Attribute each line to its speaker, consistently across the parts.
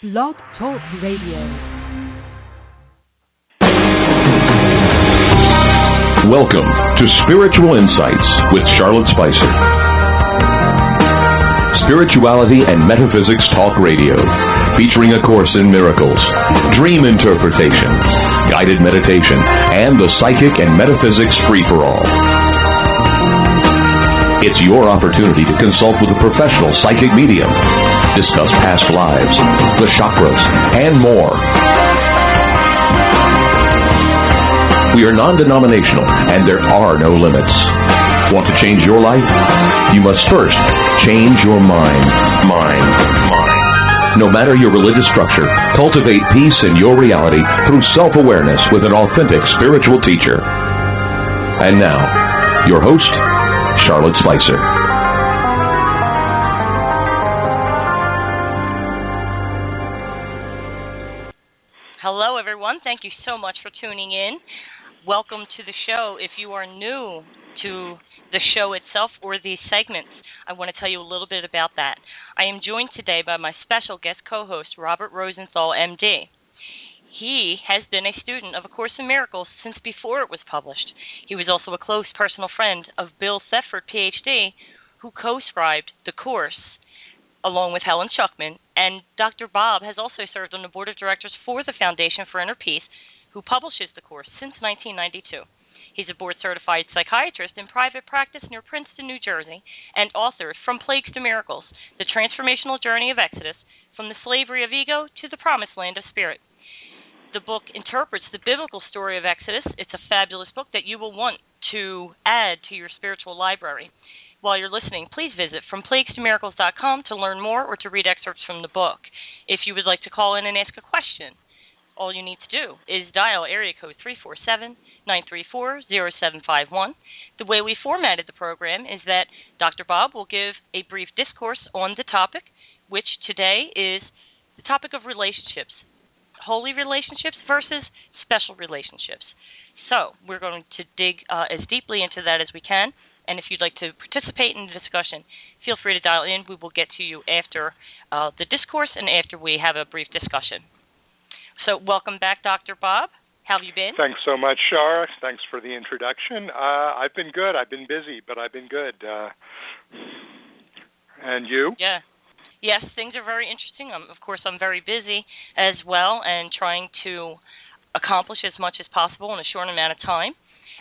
Speaker 1: Blog Talk Radio.
Speaker 2: Welcome to Spiritual Insights with Charlotte Spicer. Spirituality and Metaphysics Talk Radio, featuring A Course in Miracles, dream interpretation, guided meditation, and the psychic and metaphysics free-for-all. It's your opportunity to consult with a professional psychic medium, discuss past lives, the chakras, and more. We are non-denominational, and there are no limits. Want to change your life? You must first change your mind. No matter your religious structure, cultivate peace in your reality through self-awareness with an authentic spiritual teacher. And now, your host, Charlotte Spicer.
Speaker 3: Hello, everyone. Thank you so much for tuning in. Welcome to the show. If you are new to the show itself or these segments, I want to tell you a little bit about that. I am joined today by my special guest co-host, Robert Rosenthal, MD. He has been a student of A Course in Miracles since before it was published. He was also a close personal friend of Bill Thetford, Ph.D., who co-scribed the course along with Helen Schuckman, and Dr. Bob has also served on the board of directors for the Foundation for Inner Peace, who publishes the course since 1992. He's a board-certified psychiatrist in private practice near Princeton, New Jersey, and author From Plagues to Miracles, The Transformational Journey of Exodus, From the Slavery of Ego to the Promised Land of Spirit. The book interprets the biblical story of Exodus. It's a fabulous book that you will want to add to your spiritual library. While you're listening, please visit FromPlaguesToMiracles.com to learn more or to read excerpts from the book. If you would like to call in and ask a question, all you need to do is dial area code 347-934-0751. The way we formatted the program is that Dr. Bob will give a brief discourse on the topic, which today is the topic of relationships, holy relationships versus special relationships. So we're going to dig as deeply into that as we can, and if you'd like to participate in the discussion, feel free to dial in. We will get to you after the discourse and after we have a brief discussion. So welcome back, Dr. Bob. How have you been?
Speaker 4: Thanks so much, Shar. Thanks for the introduction. I've been good. I've been busy, but I've been good. And you?
Speaker 3: Yeah. Yes, things are very interesting. Of course, I'm very busy as well and trying to accomplish as much as possible in a short amount of time.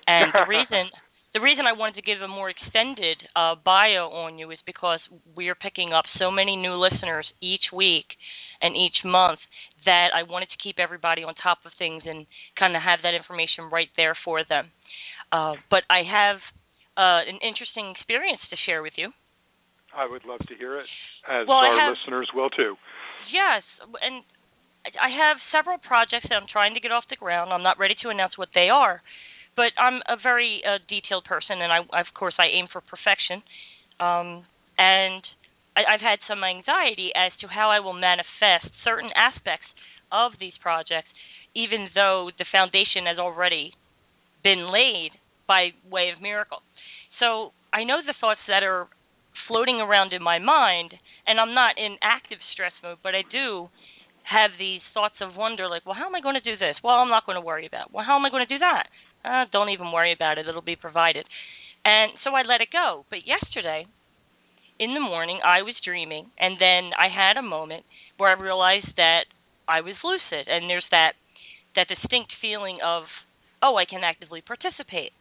Speaker 3: And the reason I wanted to give a more extended bio on you is because we are picking up so many new listeners each week and each month that I wanted to keep everybody on top of things and kind of have that information right there for them. But I have an interesting experience to share with you.
Speaker 4: I would love to hear it, as our listeners will too.
Speaker 3: Yes, and I have several projects that I'm trying to get off the ground. I'm not ready to announce what they are, but I'm a very detailed person, and of course I aim for perfection. And I've had some anxiety as to how I will manifest certain aspects of these projects, even though the foundation has already been laid by way of miracle. So I know the thoughts that are floating around in my mind, and I'm not in active stress mode, but I do have these thoughts of wonder, like, well, how am I going to do this? Well, I'm not going to worry about it. Well, how am I going to do that? Don't even worry about it. It'll be provided. And so I let it go. But yesterday, in the morning, I was dreaming, and then I had a moment where I realized that I was lucid, and there's that distinct feeling of, oh, I can actively participate.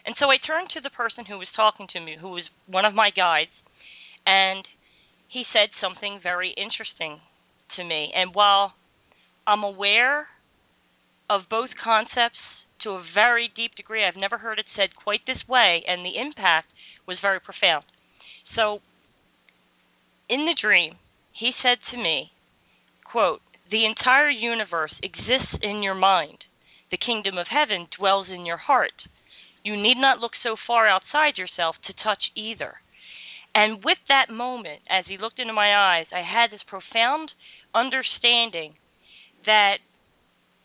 Speaker 3: And so I turned to the person who was talking to me, who was one of my guides, and he said something very interesting to me. And while I'm aware of both concepts to a very deep degree, I've never heard it said quite this way, and the impact was very profound. So in the dream, he said to me, quote, "The entire universe exists in your mind. The kingdom of heaven dwells in your heart. You need not look so far outside yourself to touch either." And with that moment, as he looked into my eyes, I had this profound understanding that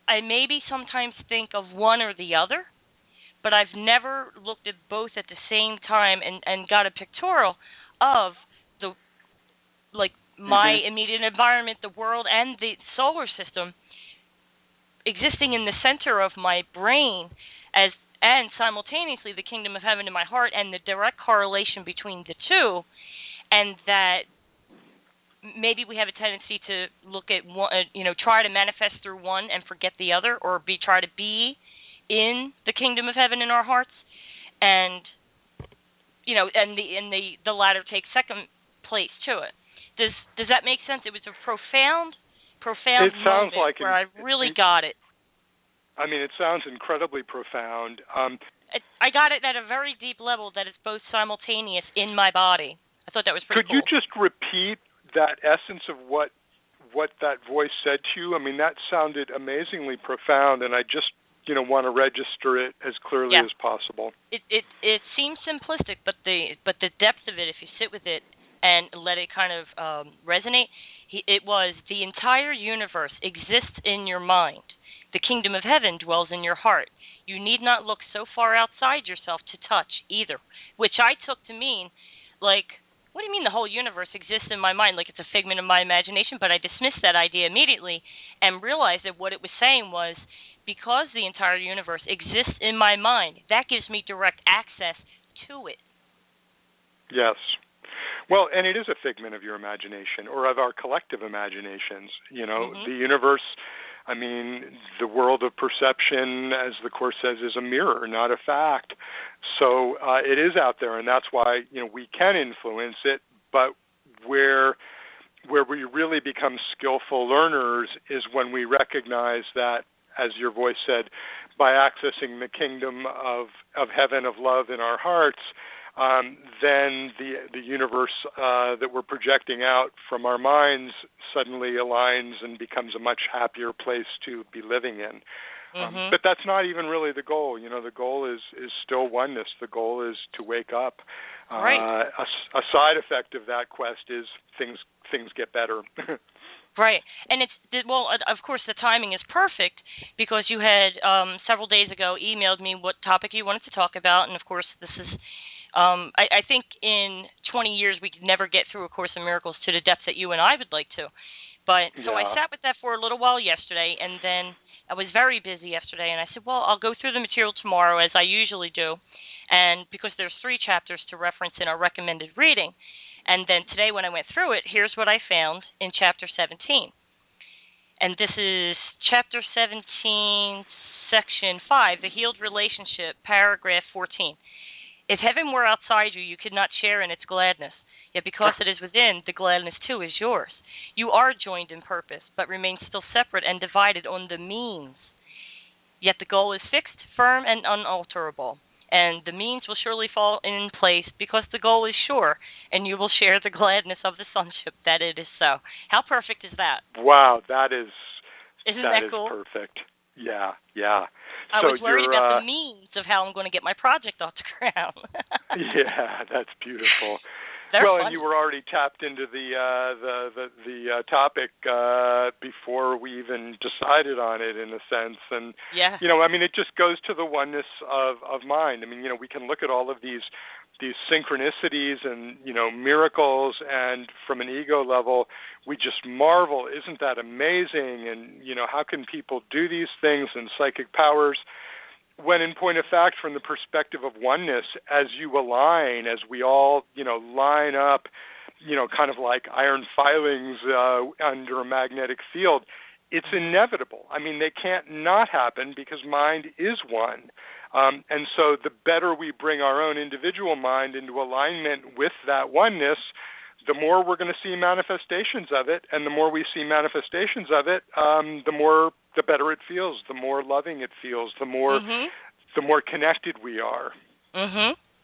Speaker 3: I maybe sometimes think of one or the other, but I've never looked at both at the same time and got a pictorial of my immediate environment, the world, and the solar system existing in the center of my brain, and simultaneously the kingdom of heaven in my heart, and the direct correlation between the two, and that maybe we have a tendency to look at one, try to manifest through one and forget the other, or try to be in the kingdom of heaven in our hearts, and the latter takes second place to it. Does that make sense? It was a profound
Speaker 4: it sounds
Speaker 3: moment
Speaker 4: like
Speaker 3: where I really got it.
Speaker 4: I mean, it sounds incredibly profound.
Speaker 3: I got it at a very deep level that it's both simultaneous in my body. I thought that was pretty cool.
Speaker 4: Could you just repeat that essence of what that voice said to you? I mean, that sounded amazingly profound, and I just want to register it as clearly as possible.
Speaker 3: It seems simplistic, but the depth of it, if you sit with it and let it kind of resonate, it was the entire universe exists in your mind. The kingdom of heaven dwells in your heart. You need not look so far outside yourself to touch either, which I took to mean, like, what do you mean the whole universe exists in my mind? Like it's a figment of my imagination? But I dismissed that idea immediately and realized that what it was saying was, because the entire universe exists in my mind, that gives me direct access to it.
Speaker 4: Yes. Well, and it is a figment of your imagination, or of our collective imaginations. The universe, I mean, the world of perception, as the Course says, is a mirror, not a fact. So it is out there, and that's why we can influence it. But where we really become skillful learners is when we recognize that, as your voice said, by accessing the kingdom of heaven, of love in our hearts, then the universe that we're projecting out from our minds suddenly aligns and becomes a much happier place to be living in. But that's not even really the goal. The goal is still oneness. The goal is to wake up.
Speaker 3: Right.
Speaker 4: A side effect of that quest is things get better.
Speaker 3: Right. And of course, the timing is perfect because you had several days ago emailed me what topic you wanted to talk about, and of course, this is. I think in 20 years we could never get through A Course in Miracles to the depth that you and I would like to. But so I sat with that for a little while yesterday, and then I was very busy yesterday, and I said, well, I'll go through the material tomorrow as I usually do, and because there's 3 chapters to reference in our recommended reading. And then today when I went through it, here's what I found in Chapter 17. And this is Chapter 17, Section 5, The Healed Relationship, Paragraph 14. If heaven were outside you, you could not share in its gladness. Yet because it is within, the gladness too is yours. You are joined in purpose, but remain still separate and divided on the means. Yet the goal is fixed, firm, and unalterable. And the means will surely fall in place because the goal is sure, and you will share the gladness of the sonship that it is so. How perfect is that?
Speaker 4: Wow, that is...
Speaker 3: Isn't that cool?
Speaker 4: Perfect. Yeah.
Speaker 3: I was worried about the means of how I'm going to get my project off the ground.
Speaker 4: Yeah, that's beautiful.
Speaker 3: Well,
Speaker 4: and you were already tapped into the topic before we even decided on it, in a sense. And I mean, it just goes to the oneness of mind. I mean, we can look at all of these synchronicities and miracles, and from an ego level, we just marvel. Isn't that amazing? And how can people do these things and psychic powers? When in point of fact, from the perspective of oneness, as you align, as we all, line up, kind of like iron filings under a magnetic field, it's inevitable. I mean, they can't not happen because mind is one. And so the better we bring our own individual mind into alignment with that oneness, the more we're going to see manifestations of it. And the more we see manifestations of it, the better it feels, the more loving it feels, the more connected we are.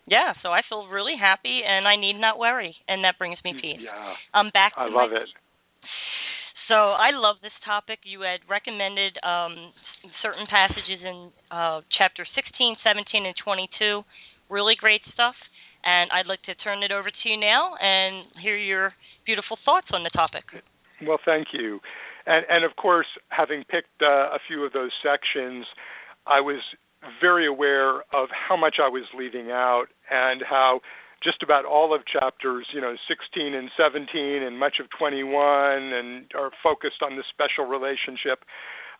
Speaker 3: Yeah, so I feel really happy, and I need not worry, and that brings me peace.
Speaker 4: Yeah,
Speaker 3: I'm back to
Speaker 4: I love it.
Speaker 3: So I love this topic. You had recommended certain passages in Chapter 16, 17, and 22. Really great stuff. And I'd like to turn it over to you now and hear your beautiful thoughts on the topic.
Speaker 4: Well, thank you. And of course, having picked a few of those sections, I was very aware of how much I was leaving out and how just about all of chapters, 16 and 17 and much of 21, and are focused on the special relationship.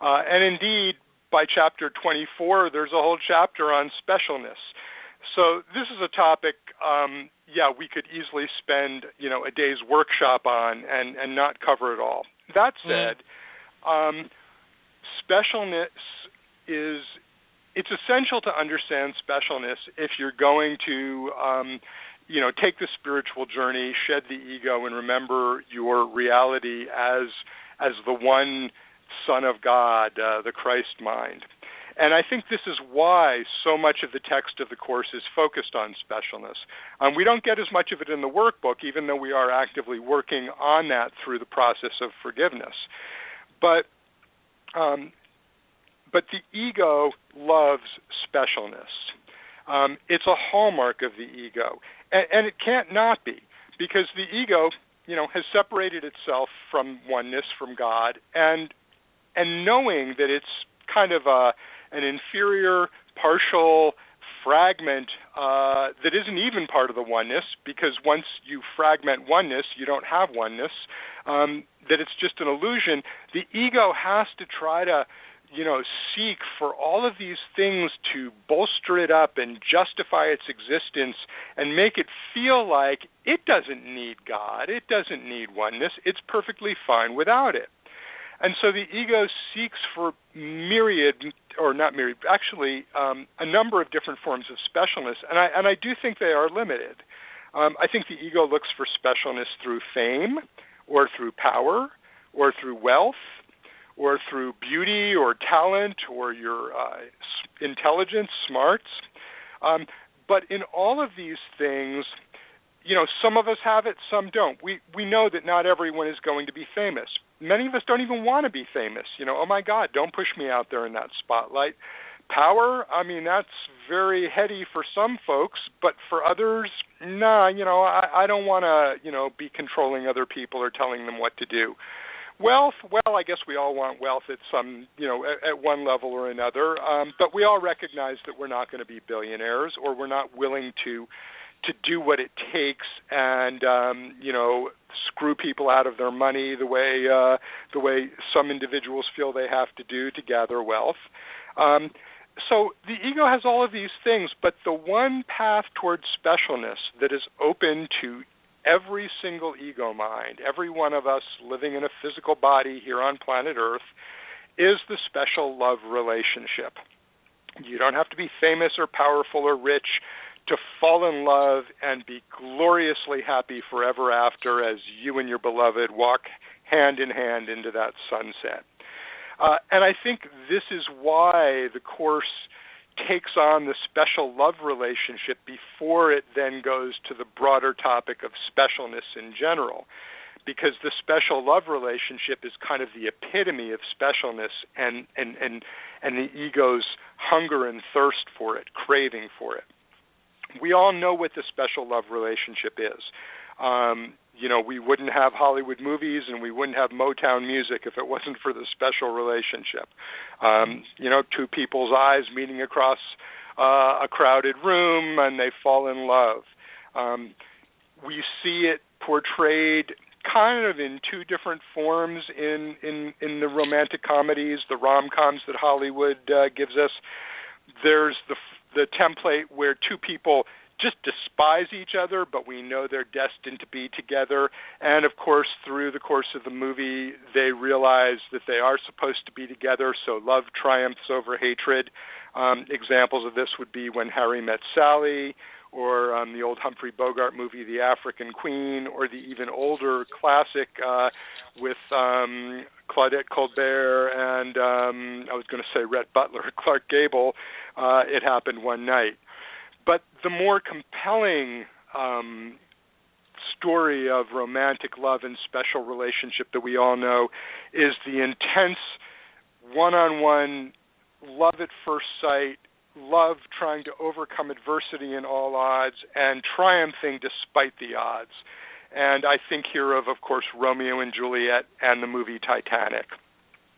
Speaker 4: And indeed, by chapter 24, there's a whole chapter on specialness. So this is a topic, we could easily spend, a day's workshop on and not cover it all. That said, specialness it's essential to understand specialness if you're going to, take the spiritual journey, shed the ego, and remember your reality as the one Son of God, the Christ mind. And I think this is why so much of the text of the Course is focused on specialness. We don't get as much of it in the workbook, even though we are actively working on that through the process of forgiveness. But the ego loves specialness. It's a hallmark of the ego, and it can't not be, because the ego, has separated itself from oneness, from God, and knowing that it's kind of an inferior, partial fragment that isn't even part of the oneness, because once you fragment oneness, you don't have oneness, that it's just an illusion. The ego has to try to, seek for all of these things to bolster it up and justify its existence and make it feel like it doesn't need God, it doesn't need oneness, it's perfectly fine without it. And so the ego seeks for a number of different forms of specialness, and I do think they are limited. I think the ego looks for specialness through fame, or through power, or through wealth, or through beauty or talent, or your intelligence, smarts. But in all of these things, some of us have it, some don't. We know that not everyone is going to be famous. Many of us don't even want to be famous. Oh my God, don't push me out there in that spotlight. Power, that's very heady for some folks, but for others, I don't want to, be controlling other people or telling them what to do. Wealth, well, I guess we all want wealth at some, at one level or another, but we all recognize that we're not going to be billionaires, or we're not willing to do what it takes and, screw people out of their money the way some individuals feel they have to do to gather wealth. So the ego has all of these things, but the one path towards specialness that is open to every single ego mind, every one of us living in a physical body here on planet Earth, is the special love relationship. You don't have to be famous or powerful or rich to fall in love and be gloriously happy forever after as you and your beloved walk hand in hand into that sunset. And I think this is why the Course takes on the special love relationship before it then goes to the broader topic of specialness in general, because the special love relationship is kind of the epitome of specialness and the ego's hunger and thirst for it, craving for it. We all know what the special love relationship is. We wouldn't have Hollywood movies and we wouldn't have Motown music if it wasn't for the special relationship. Two people's eyes meeting across a crowded room and they fall in love. We see it portrayed kind of in two different forms in the romantic comedies, the rom-coms that Hollywood gives us. There's the template where two people just despise each other, but we know they're destined to be together. And, of course, through the course of the movie, they realize that they are supposed to be together, so love triumphs over hatred. Examples of this would be When Harry Met Sally, or the old Humphrey Bogart movie, The African Queen, or the even older classic with Claudette Colbert and, I was going to say Rhett Butler, Clark Gable, It Happened One Night. But the more compelling story of romantic love and special relationship that we all know is the intense one-on-one love at first sight, love trying to overcome adversity in all odds, and triumphing despite the odds. And I think here of course, Romeo and Juliet and the movie Titanic.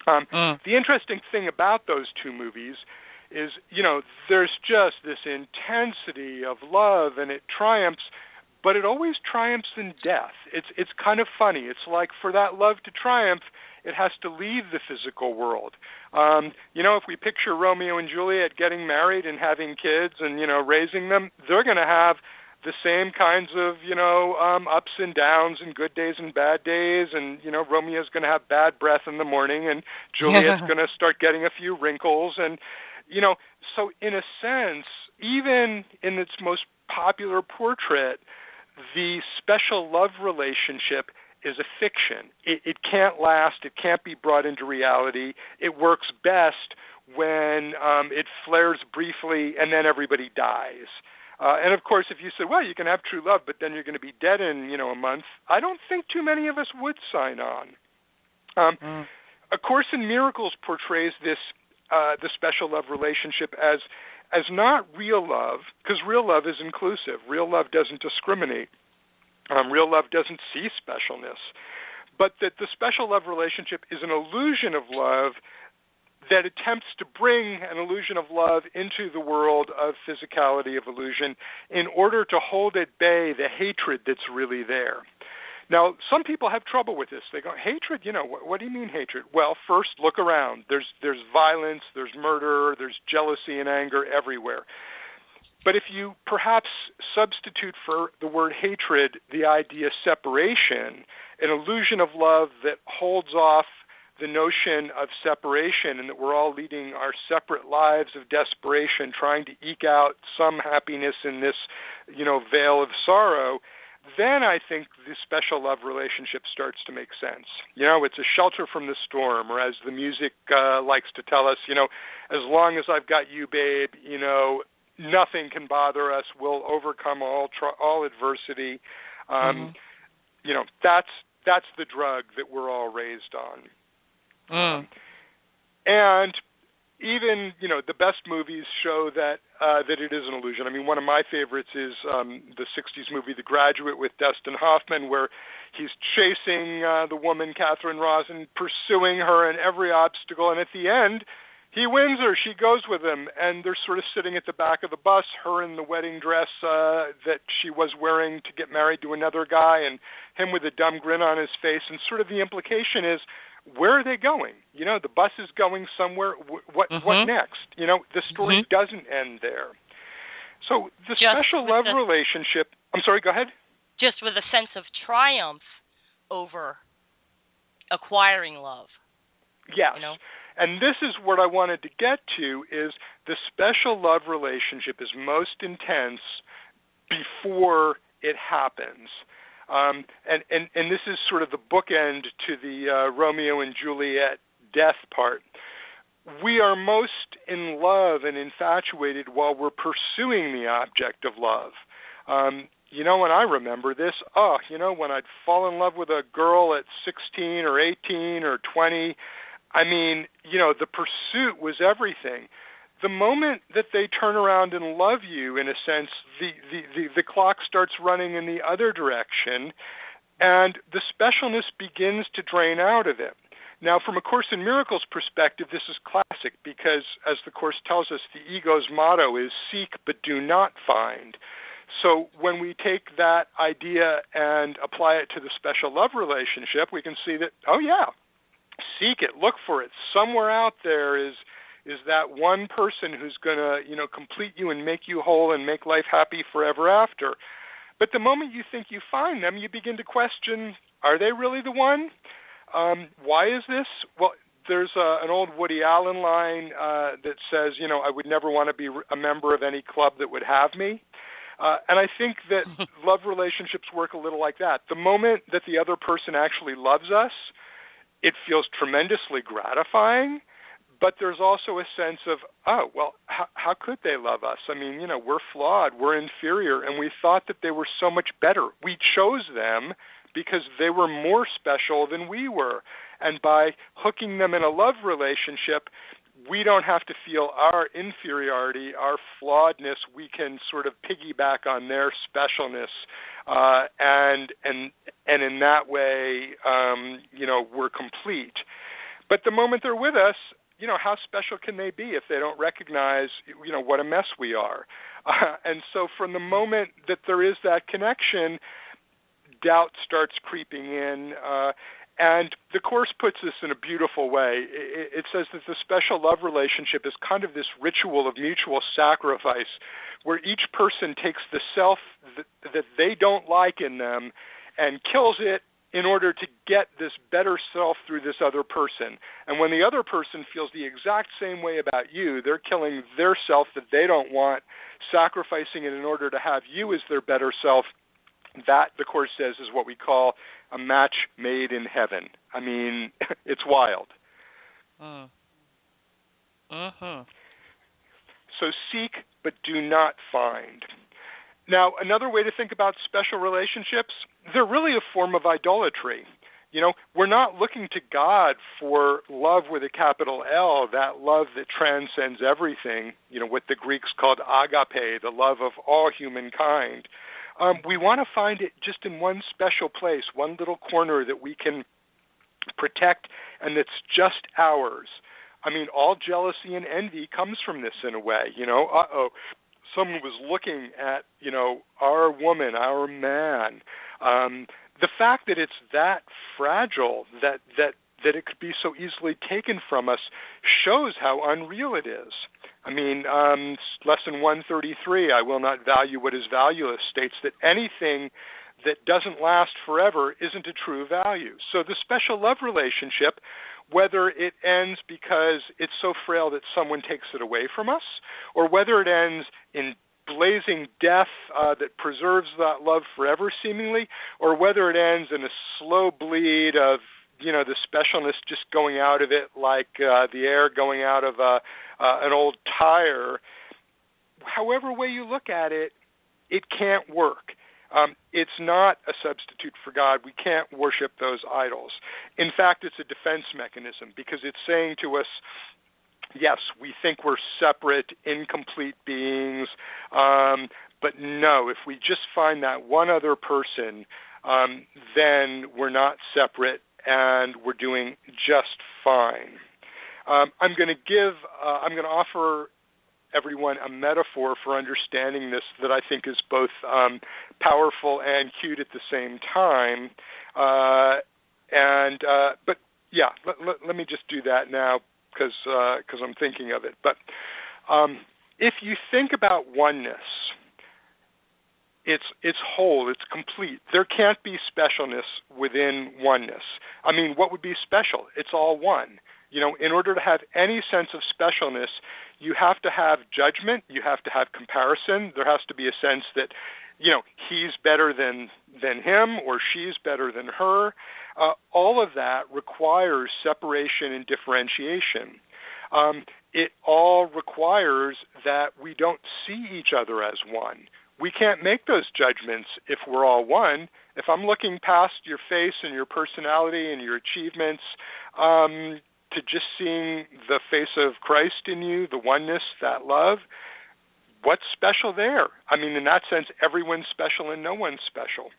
Speaker 4: The interesting thing about those two movies is, there's just this intensity of love, and it triumphs but it always triumphs in death. It's kind of funny. It's like for that love to triumph, it has to leave the physical world. If we picture Romeo and Juliet getting married and having kids and, raising them, they're going to have the same kinds of, ups and downs and good days and bad days. And, Romeo's going to have bad breath in the morning and Juliet's going to start getting a few wrinkles. And, so in a sense, even in its most popular portrait, the special love relationship is a fiction. It can't last. It can't be brought into reality. It works best when it flares briefly and then everybody dies. And of course, if you said, well, you can have true love, but then you're going to be dead in, a month, I don't think too many of us would sign on. A Course in Miracles portrays this, the special love relationship as not real love, because real love is inclusive. Real love doesn't discriminate. Real love doesn't see specialness. But that the special love relationship is an illusion of love that attempts to bring an illusion of love into the world of physicality, of illusion, in order to hold at bay the hatred that's really there. Now, some people have trouble with this. They go, hatred, what do you mean hatred? Well, first, look around. There's violence, there's murder, there's jealousy and anger everywhere. But if you perhaps substitute for the word hatred the idea separation, an illusion of love that holds off the notion of separation and that we're all leading our separate lives of desperation, trying to eke out some happiness in this, veil of sorrow, then I think the special love relationship starts to make sense. It's a shelter from the storm, or as the music likes to tell us, as long as I've got you, babe, nothing can bother us. We'll overcome all adversity. That's the drug that we're all raised on. And even the best movies show that it is an illusion. I mean, one of my favorites is the '60s movie The Graduate with Dustin Hoffman, where he's chasing the woman Catherine Rosen, pursuing her in every obstacle, and at the end, he wins her. She goes with him, and they're sort of sitting at the back of the bus, her in the wedding dress that she was wearing to get married to another guy, and him with a dumb grin on his face. And sort of the implication is, where are they going? The bus is going somewhere. What next? The story doesn't end there. So the special love relationship. I'm sorry. Go ahead.
Speaker 3: Just with a sense of triumph over acquiring love.
Speaker 4: Yes. And this is what I wanted to get to, is the special love relationship is most intense before it happens. And this is sort of the bookend to the Romeo and Juliet death part. We are most in love and infatuated while we're pursuing the object of love. And I remember this, when I'd fall in love with a girl at 16 or 18 or 20, I mean, the pursuit was everything. The moment that they turn around and love you, in a sense, the clock starts running in the other direction, and the specialness begins to drain out of it. Now, from A Course in Miracles perspective, this is classic because, as the Course tells us, the ego's motto is seek but do not find. So when we take that idea and apply it to the special love relationship, we can see that, seek it, look for it. Somewhere out there is that one person who's going to, complete you and make you whole and make life happy forever after. But the moment you think you find them, you begin to question, are they really the one? Why is this? Well, there's an old Woody Allen line that says, I would never want to be a member of any club that would have me. And I think that love relationships work a little like that. The moment that the other person actually loves us, it feels tremendously gratifying, but there's also a sense of, how could they love us? I mean, we're flawed, we're inferior, and we thought that they were so much better. We chose them because they were more special than we were. And by hooking them in a love relationship, we don't have to feel our inferiority, our flawedness. We can sort of piggyback on their specialness, and in that way, we're complete. But the moment they're with us, how special can they be if they don't recognize, what a mess we are? And so from the moment that there is that connection, doubt starts creeping in. And the Course puts this in a beautiful way. It says that the special love relationship is kind of this ritual of mutual sacrifice where each person takes the self that they don't like in them and kills it in order to get this better self through this other person. And when the other person feels the exact same way about you, they're killing their self that they don't want, sacrificing it in order to have you as their better self. That, the Course says, is what we call a match made in heaven. I mean, it's wild. So seek, but do not find. Now, another way to think about special relationships, they're really a form of idolatry. We're not looking to God for love with a capital L, that love that transcends everything, what the Greeks called agape, the love of all humankind. We want to find it just in one special place, one little corner that we can protect and that's just ours. I mean, all jealousy and envy comes from this in a way. Someone was looking at, our woman, our man. The fact that it's that fragile, that it could be so easily taken from us, shows how unreal it is. I mean, Lesson 133, I will not value what is valueless, states that anything that doesn't last forever isn't a true value. So the special love relationship, whether it ends because it's so frail that someone takes it away from us, or whether it ends in blazing death that preserves that love forever seemingly, or whether it ends in a slow bleed of the specialness just going out of it like the air going out of an old tire. However way you look at it, it can't work. It's not a substitute for God. We can't worship those idols. In fact, it's a defense mechanism because it's saying to us, yes, we think we're separate, incomplete beings, but no, if we just find that one other person, then we're not separate and we're doing just fine. I'm going to offer everyone a metaphor for understanding this that I think is both powerful and cute at the same time. But let me just do that now because I'm thinking of it. But if you think about oneness, it's whole, it's complete. There can't be specialness within oneness. I mean, what would be special? It's all one. In order to have any sense of specialness, you have to have judgment, you have to have comparison, there has to be a sense that, he's better than him or she's better than her. All of that requires separation and differentiation. It all requires that we don't see each other as one. We can't make those judgments if we're all one. If I'm looking past your face and your personality and your achievements to just seeing the face of Christ in you, the oneness, that love, what's special there? I mean, in that sense, everyone's special and no one's special.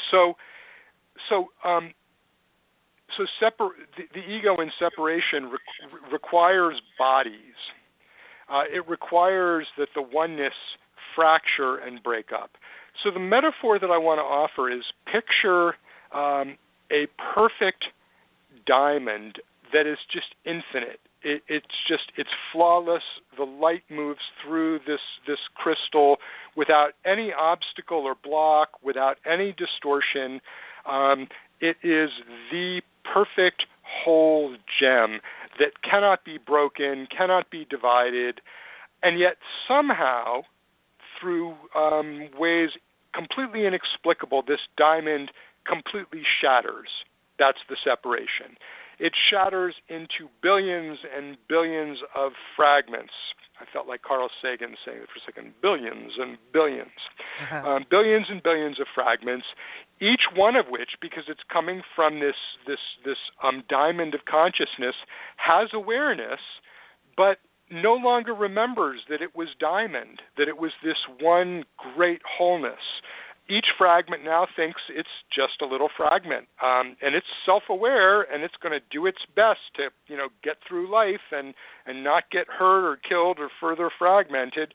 Speaker 4: So the ego in separation requires bodies. It requires that the oneness fracture and break up. So the metaphor that I want to offer is picture a perfect diamond that is just infinite. It's flawless. The light moves through this crystal without any obstacle or block, without any distortion. It is the perfect whole gem that cannot be broken, cannot be divided, and yet somehow, through ways completely inexplicable, this diamond completely shatters. That's the separation. It shatters into billions and billions of fragments. I felt like Carl Sagan saying it for a second. Billions and billions. Billions and billions of fragments, each one of which, because it's coming from this diamond of consciousness, has awareness, but no longer remembers that it was diamond, that it was this one great wholeness. each fragment now thinks it's just a little fragment, and it's self-aware, and it's going to do its best to, get through life and not get hurt or killed or further fragmented.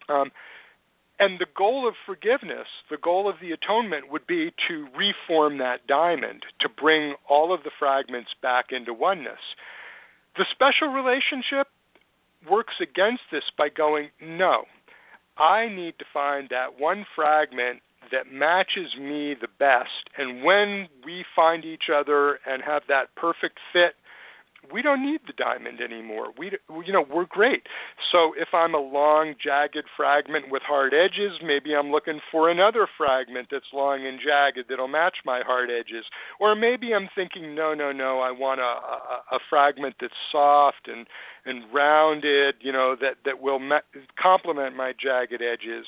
Speaker 4: And the goal of forgiveness, the goal of the atonement, would be to reform that diamond, to bring all of the fragments back into oneness. The special relationship works against this by going, no, I need to find that one fragment that matches me the best, and when we find each other and have that perfect fit, we don't need the diamond anymore. We're great. So if I'm a long, jagged fragment with hard edges, maybe I'm looking for another fragment that's long and jagged that'll match my hard edges. Or maybe I'm thinking, no, I want a fragment that's soft and rounded, that will complement my jagged edges.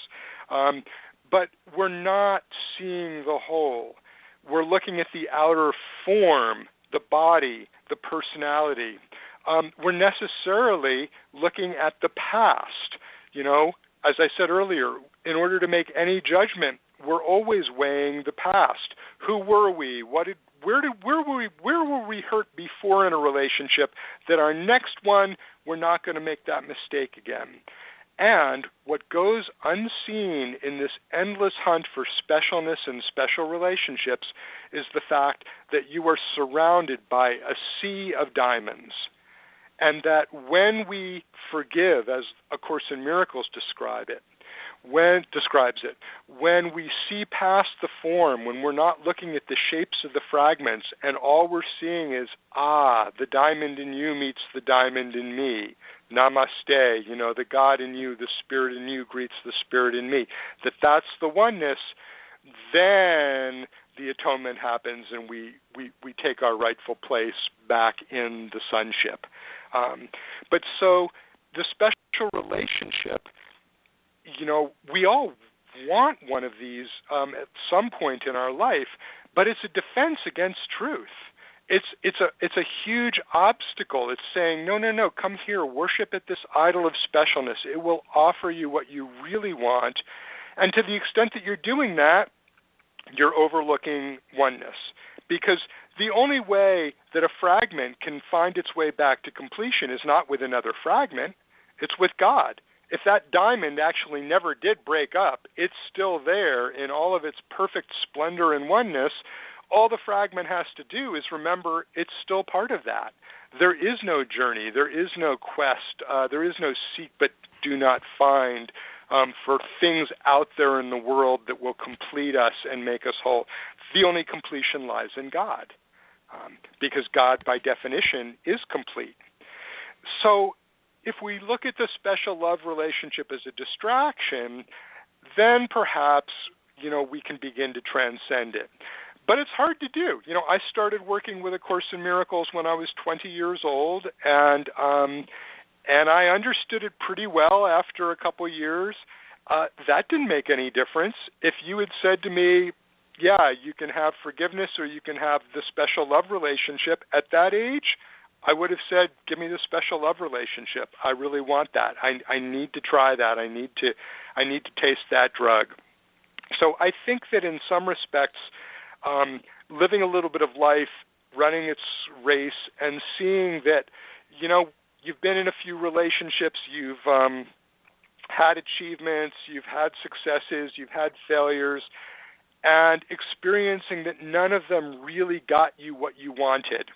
Speaker 4: But we're not seeing the whole. We're looking at the outer form, the body, the personality. We're necessarily looking at the past. As I said earlier, in order to make any judgment, we're always weighing the past. Who were we? Where were we hurt before in a relationship that our next one, we're not going to make that mistake again? And what goes unseen in this endless hunt for specialness and special relationships is the fact that you are surrounded by a sea of diamonds. And that when we forgive, as A Course in Miracles describes it, when we see past the form, when we're not looking at the shapes of the fragments, and all we're seeing is, the diamond in you meets the diamond in me. Namaste, the God in you, the Spirit in you greets the Spirit in me. That's the oneness, then the atonement happens and we take our rightful place back in the sonship. But so the special relationship, we all want one of these at some point in our life, but it's a defense against truth. It's a huge obstacle. It's saying, no, come here, worship at this idol of specialness. It will offer you what you really want. And to the extent that you're doing that, you're overlooking oneness. Because the only way that a fragment can find its way back to completion is not with another fragment, it's with God. If that diamond actually never did break up, it's still there in all of its perfect splendor and oneness. All the fragment has to do is remember it's still part of that. There is no journey. There is no quest. There is no seek but do not find for things out there in the world that will complete us and make us whole. The only completion lies in God, because God, by definition, is complete. So if we look at the special love relationship as a distraction, then perhaps, we can begin to transcend it. But it's hard to do. I started working with A Course in Miracles when I was 20 years old, and I understood it pretty well after a couple of years. That didn't make any difference. If you had said to me, you can have forgiveness or you can have the special love relationship at that age, I would have said, give me the special love relationship. I really want that. I need to try that. I need to taste that drug. So I think that in some respects, living a little bit of life, running its race, and seeing that, you've been in a few relationships, you've had achievements, you've had successes, you've had failures, and experiencing that none of them really got you what you wanted.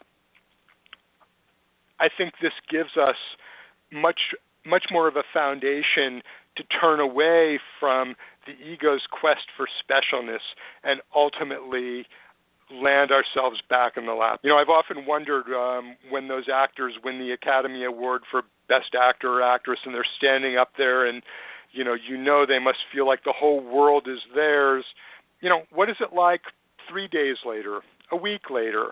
Speaker 4: I think this gives us much more of a foundation to turn away from the ego's quest for specialness and ultimately land ourselves back in the lap. I've often wondered when those actors win the Academy Award for Best Actor or Actress and they're standing up there and, they must feel like the whole world is theirs. What is it like 3 days later, a week later?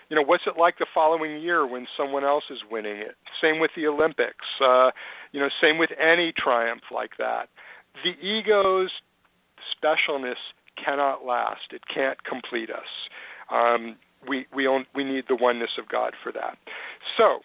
Speaker 4: What's it like the following year when someone else is winning it? Same with the Olympics. Same with any triumph like that. The ego's specialness cannot last. It can't complete us. We need the oneness of God for that. So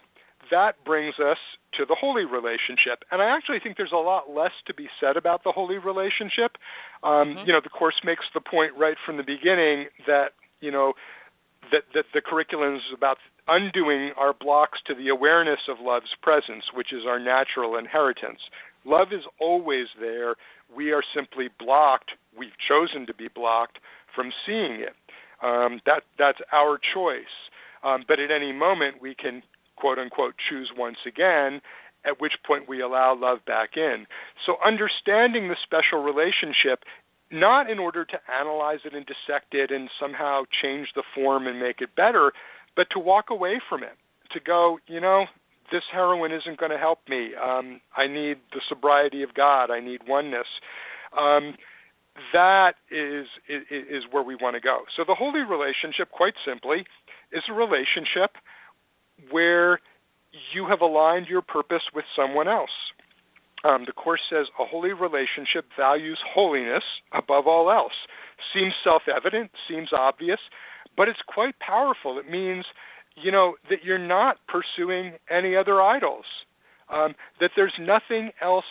Speaker 4: that brings us to the holy relationship. And I actually think there's a lot less to be said about the holy relationship. The Course makes the point right from the beginning that, that the curriculum is about undoing our blocks to the awareness of love's presence, which is our natural inheritance. Love is always there. We are simply blocked. We've chosen to be blocked from seeing it. That's our choice. But at any moment, we can, quote unquote, choose once again, at which point we allow love back in. So understanding the special relationship, not in order to analyze it and dissect it and somehow change the form and make it better, but to walk away from it, to go, this heroin isn't going to help me. I need the sobriety of God. I need oneness. That is where we want to go. So the holy relationship, quite simply, is a relationship where you have aligned your purpose with someone else. The Course says a holy relationship values holiness above all else. Seems self-evident, seems obvious, but it's quite powerful. It means, that you're not pursuing any other idols, that there's nothing else,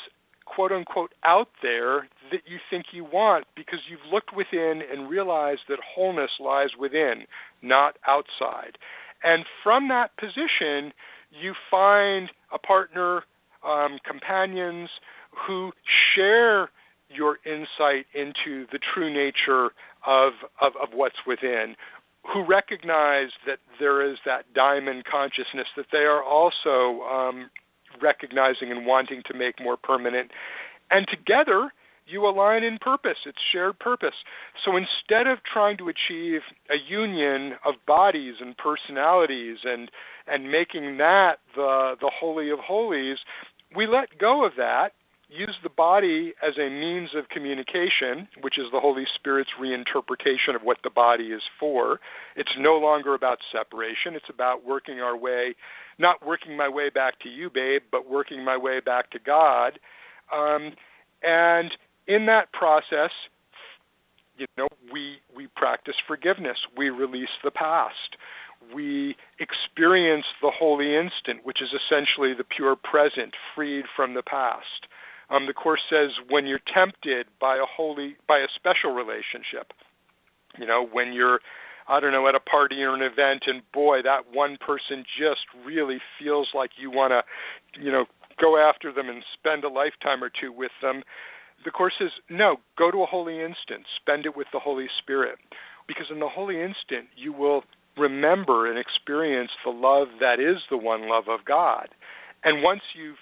Speaker 4: quote unquote, out there that you think you want, because you've looked within and realized that wholeness lies within, not outside. And from that position, you find a partner, companions who share your insight into the true nature of what's within, who recognize that there is that diamond consciousness that they are also recognizing and wanting to make more permanent. And together, you align in purpose. It's shared purpose. So instead of trying to achieve a union of bodies and personalities and making that the holy of holies, we let go of that, use the body as a means of communication, which is the Holy Spirit's reinterpretation of what the body is for. It's no longer about separation. It's about working our way, not working my way back to you, babe, but working my way back to God. And in that process, we practice forgiveness. We release the past. We experience the holy instant, which is essentially the pure present, freed from the past. The Course says when you're tempted by a special relationship, when you're, at a party or an event, and boy, that one person just really feels like you want to, go after them and spend a lifetime or two with them, the Course says, no, go to a holy instant, spend it with the Holy Spirit, because in the holy instant you will remember and experience the love that is the one love of God. And once you've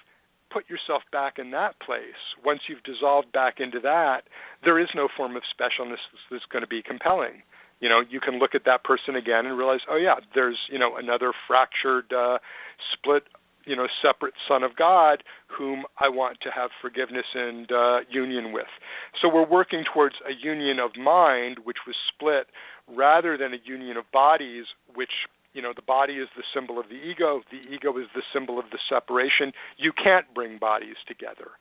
Speaker 4: put yourself back in that place, once you've dissolved back into that, there is no form of specialness that's going to be compelling. You can look at that person again and realize, oh yeah, there's, another fractured, split, separate son of God whom I want to have forgiveness and union with. So we're working towards a union of mind, which was split, rather than a union of bodies, which, the body is the symbol of the ego is the symbol of the separation. You can't bring bodies together.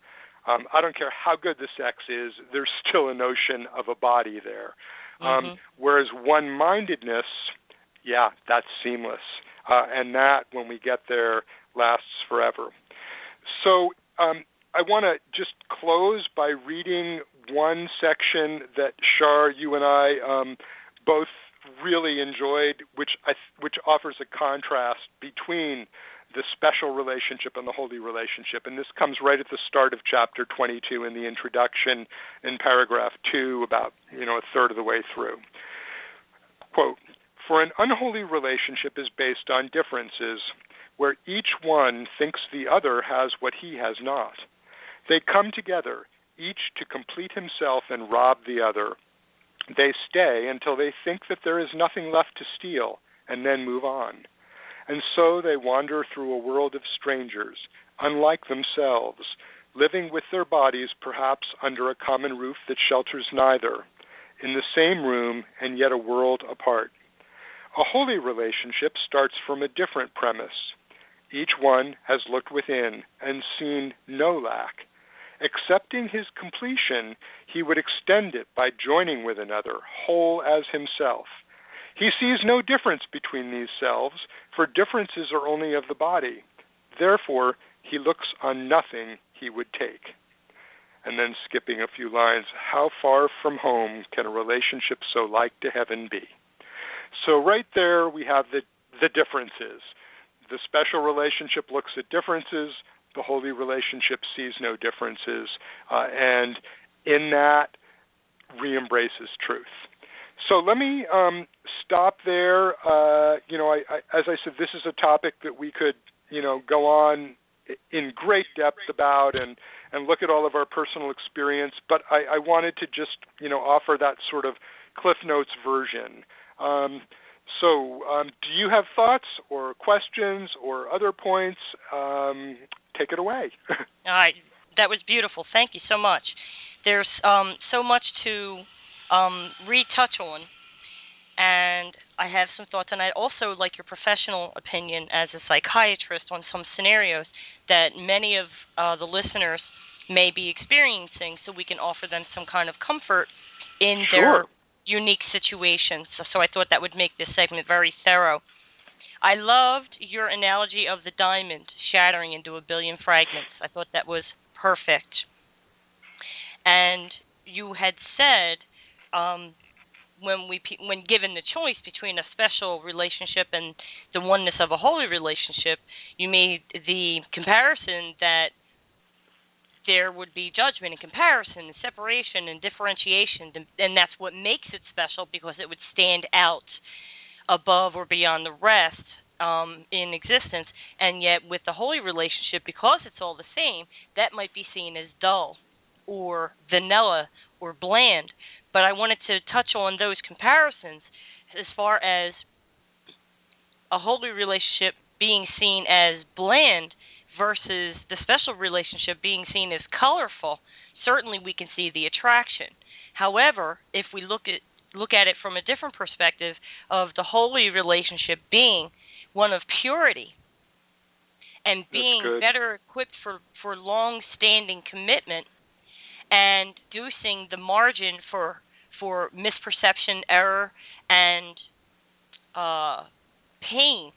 Speaker 4: I don't care how good the sex is, there's still a notion of a body there. Whereas one-mindedness, that's seamless. And that, when we get there, lasts forever. So I want to just close by reading one section that Shar, you and I both really enjoyed, which offers a contrast between the special relationship and the holy relationship. And this comes right at the start of chapter 22 in the introduction in paragraph 2, about a third of the way through. Quote, "For an unholy relationship is based on differences, where each one thinks the other has what he has not. They come together, each to complete himself and rob the other. They stay until they think that there is nothing left to steal, and then move on. And so they wander through a world of strangers, unlike themselves, living with their bodies perhaps under a common roof that shelters neither, in the same room and yet a world apart. A holy relationship starts from a different premise. Each one has looked within and seen no lack. Accepting his completion, he would extend it by joining with another, whole as himself. He sees no difference between these selves, for differences are only of the body. Therefore, he looks on nothing he would take. And then skipping a few lines, how far from home can a relationship so like to heaven be? So right there we have the differences. The special relationship looks at differences. The holy relationship sees no differences. And in that, re-embraces truth. So let me stop there. As I said, this is a topic that we could, go on in great depth about and look at all of our personal experience. But I wanted to just, offer that sort of Cliff Notes version. So do you have thoughts or questions or other points? Take it away.
Speaker 3: All right. That was beautiful. Thank you so much. There's so much to retouch on, and I have some thoughts, and I'd also like your professional opinion as a psychiatrist on some scenarios that many of the listeners may be experiencing, so we can offer them some kind of comfort in their unique situations. So I thought that would make this segment very thorough. I loved your analogy of the diamond shattering into a billion fragments. I thought that was perfect. And you had said when given the choice between a special relationship and the oneness of a holy relationship, you made the comparison that there would be judgment and comparison and separation and differentiation, and that's what makes it special, because it would stand out above or beyond the rest in existence. And yet with the holy relationship, because it's all the same, that might be seen as dull or vanilla or bland. But I wanted to touch on those comparisons as far as a holy relationship being seen as bland versus the special relationship being seen as colorful. Certainly we can see the attraction. However, if we look at it from a different perspective of the holy relationship being one of purity and being better equipped for long-standing commitment and reducing the margin for misperception, error, and pain.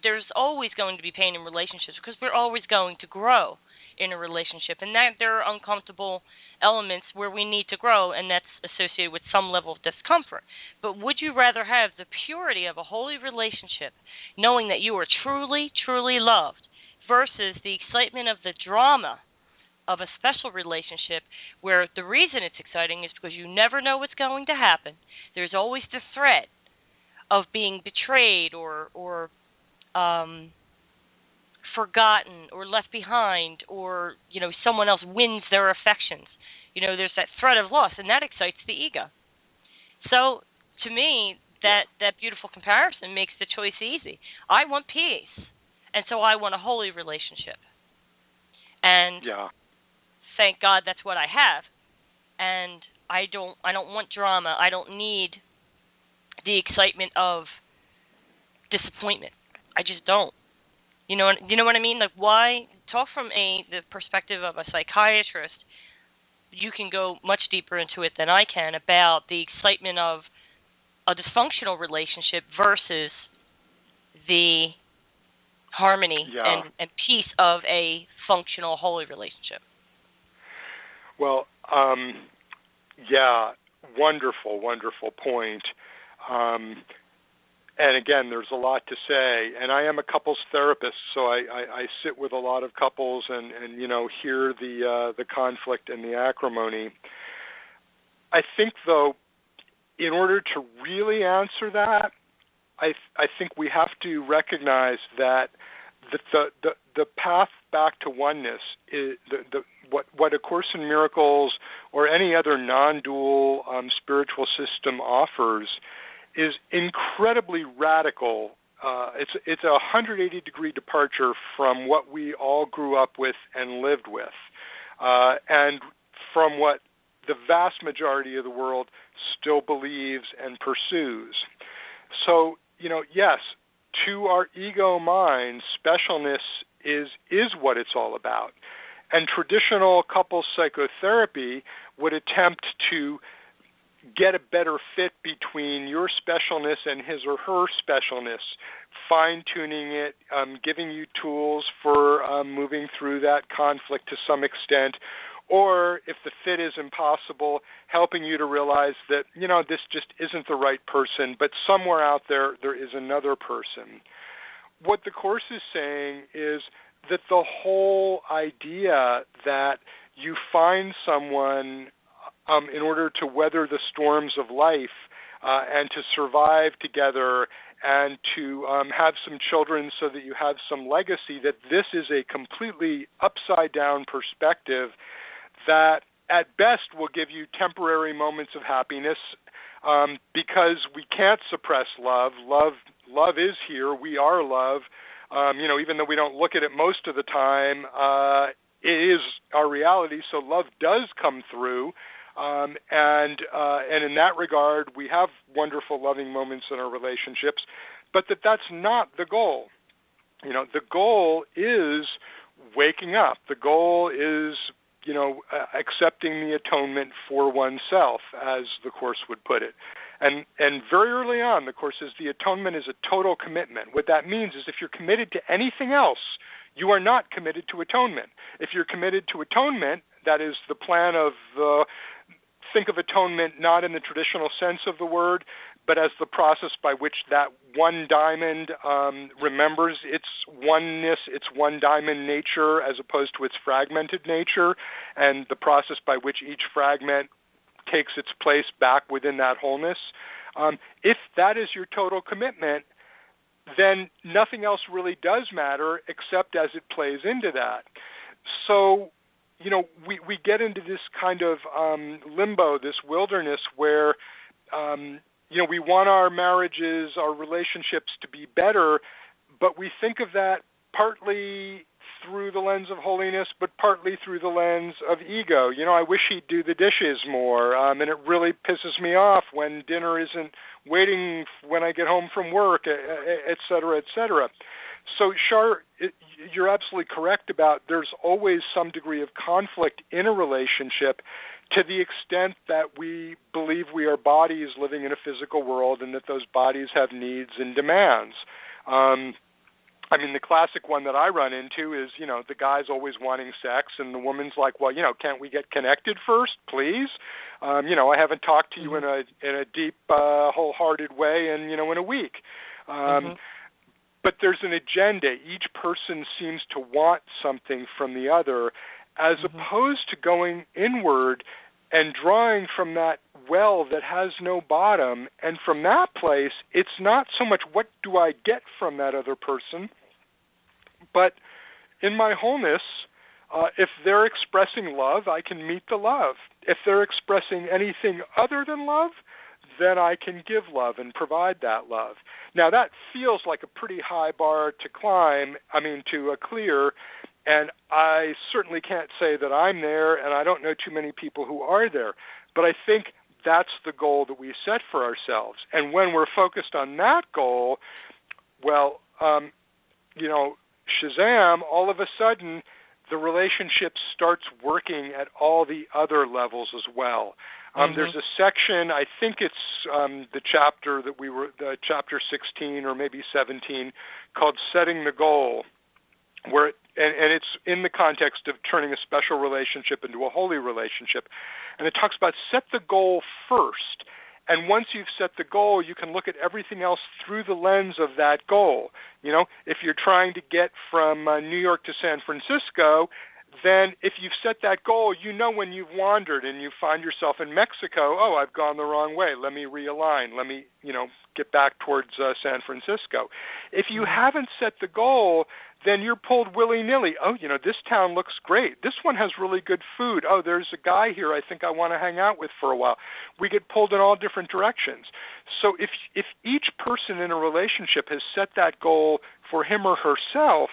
Speaker 3: There's always going to be pain in relationships because we're always going to grow in a relationship, and that there are uncomfortable elements where we need to grow, and that's associated with some level of discomfort. But would you rather have the purity of a holy relationship, knowing that you are truly, truly loved, versus the excitement of the drama of a special relationship, where the reason it's exciting is because you never know what's going to happen? There's always the threat of being betrayed or forgotten or left behind, or someone else wins their affections. There's that threat of loss, and that excites the ego. So to me, that beautiful comparison makes the choice easy. I want peace, and so I want a holy relationship. And thank God that's what I have. And I don't want drama. I don't need the excitement of disappointment. I just don't. You know what I mean? Like, why talk from the perspective of a psychiatrist? You can go much deeper into it than I can about the excitement of a dysfunctional relationship versus the harmony and peace of a functional, holy relationship.
Speaker 4: Well, wonderful, wonderful point. And again, there's a lot to say. And I am a couples therapist, so I sit with a lot of couples and hear the conflict and the acrimony. I think, though, in order to really answer that, I think we have to recognize that the path back to oneness is what A Course in Miracles or any other non-dual spiritual system offers is incredibly radical. It's a 180-degree departure from what we all grew up with and lived with, and from what the vast majority of the world still believes and pursues. So, yes, to our ego mind, specialness is what it's all about. And traditional couples psychotherapy would attempt to get a better fit between your specialness and his or her specialness, fine-tuning it, giving you tools for moving through that conflict to some extent, or if the fit is impossible, helping you to realize that, this just isn't the right person, but somewhere out there is another person. What the Course is saying is that the whole idea that you find someone in order to weather the storms of life and to survive together and to have some children so that you have some legacy, that this is a completely upside-down perspective that at best will give you temporary moments of happiness because we can't suppress love. Love is here. We are love. Even though we don't look at it most of the time, it is our reality, so love does come through. And in that regard, we have wonderful, loving moments in our relationships, but that's not the goal. The goal is waking up. The goal is, accepting the atonement for oneself, as the Course would put it. And very early on, the Course says the atonement is a total commitment. What that means is if you're committed to anything else, you are not committed to atonement. If you're committed to atonement, that is the plan of think of atonement not in the traditional sense of the word, but as the process by which that one diamond remembers its oneness, its one diamond nature, as opposed to its fragmented nature, and the process by which each fragment takes its place back within that wholeness. If that is your total commitment, then nothing else really does matter except as it plays into that. So, we get into this kind of limbo, this wilderness where, we want our marriages, our relationships to be better, but we think of that partly through the lens of holiness, but partly through the lens of ego. I wish he'd do the dishes more, and it really pisses me off when dinner isn't waiting when I get home from work, et cetera, et cetera. So, Shar, you're absolutely correct about there's always some degree of conflict in a relationship to the extent that we believe we are bodies living in a physical world and that those bodies have needs and demands. The classic one that I run into is, the guy's always wanting sex and the woman's like, well, can't we get connected first, please? I haven't talked to you in a deep, wholehearted way in a week. But there's an agenda. Each person seems to want something from the other, as opposed to going inward and drawing from that well that has no bottom. And from that place, it's not so much what do I get from that other person, but in my wholeness, if they're expressing love, I can meet the love. If they're expressing anything other than love, then I can give love and provide that love. Now, that feels like a pretty high bar to climb, to clear, and I certainly can't say that I'm there, and I don't know too many people who are there. But I think that's the goal that we set for ourselves. And when we're focused on that goal, well, Shazam, all of a sudden, the relationship starts working at all the other levels as well. There's a section, I think it's the chapter chapter 16 or maybe 17, called Setting the Goal, where and it's in the context of turning a special relationship into a holy relationship. And it talks about set the goal first. And once you've set the goal, you can look at everything else through the lens of that goal. If you're trying to get from New York to San Francisco, then if you've set that goal, when you've wandered and you find yourself in Mexico, I've gone the wrong way. Let me realign. Let me, get back towards San Francisco. If you haven't set the goal, then you're pulled willy-nilly. This town looks great. This one has really good food. There's a guy here I think I want to hang out with for a while. We get pulled in all different directions. So if each person in a relationship has set that goal for him or herself,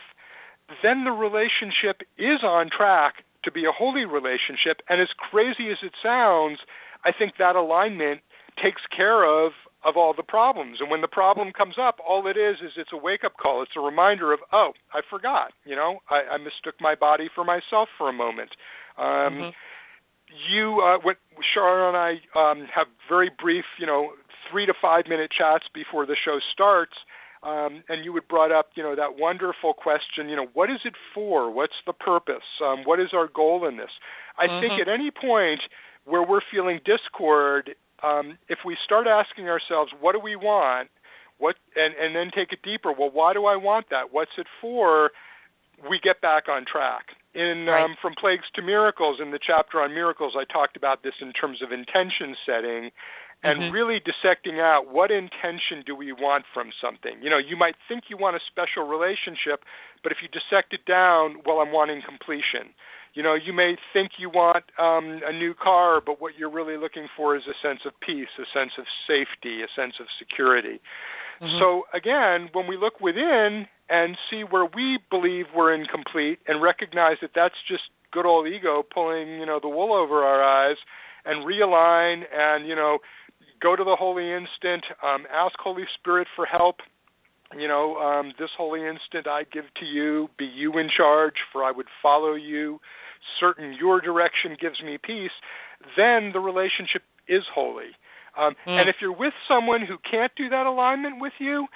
Speaker 4: then the relationship is on track to be a holy relationship. And as crazy as it sounds, I think that alignment takes care of all the problems. And when the problem comes up, all it is it's a wake-up call. It's a reminder of, I forgot. I mistook my body for myself for a moment. what Shara and I have very brief, 3 to 5 minute chats before the show starts, and you had brought up, that wonderful question, what is it for? What's the purpose? What is our goal in this? I think at any point where we're feeling discord, if we start asking ourselves, what do we want? And then take it deeper. Well, why do I want that? What's it for? We get back on track. From Plagues to Miracles, in the chapter on miracles, I talked about this in terms of intention setting and really dissecting out what intention do we want from something. You might think you want a special relationship, but if you dissect it down, well, I'm wanting completion. You may think you want a new car, but what you're really looking for is a sense of peace, a sense of safety, a sense of security. So again, when we look within and see where we believe we're incomplete and recognize that that's just good old ego pulling, the wool over our eyes, and realign and, go to the holy instant, ask Holy Spirit for help. This holy instant I give to you, be you in charge, for I would follow you. Certain your direction gives me peace. Then the relationship is holy. And if you're with someone who can't do that alignment with you,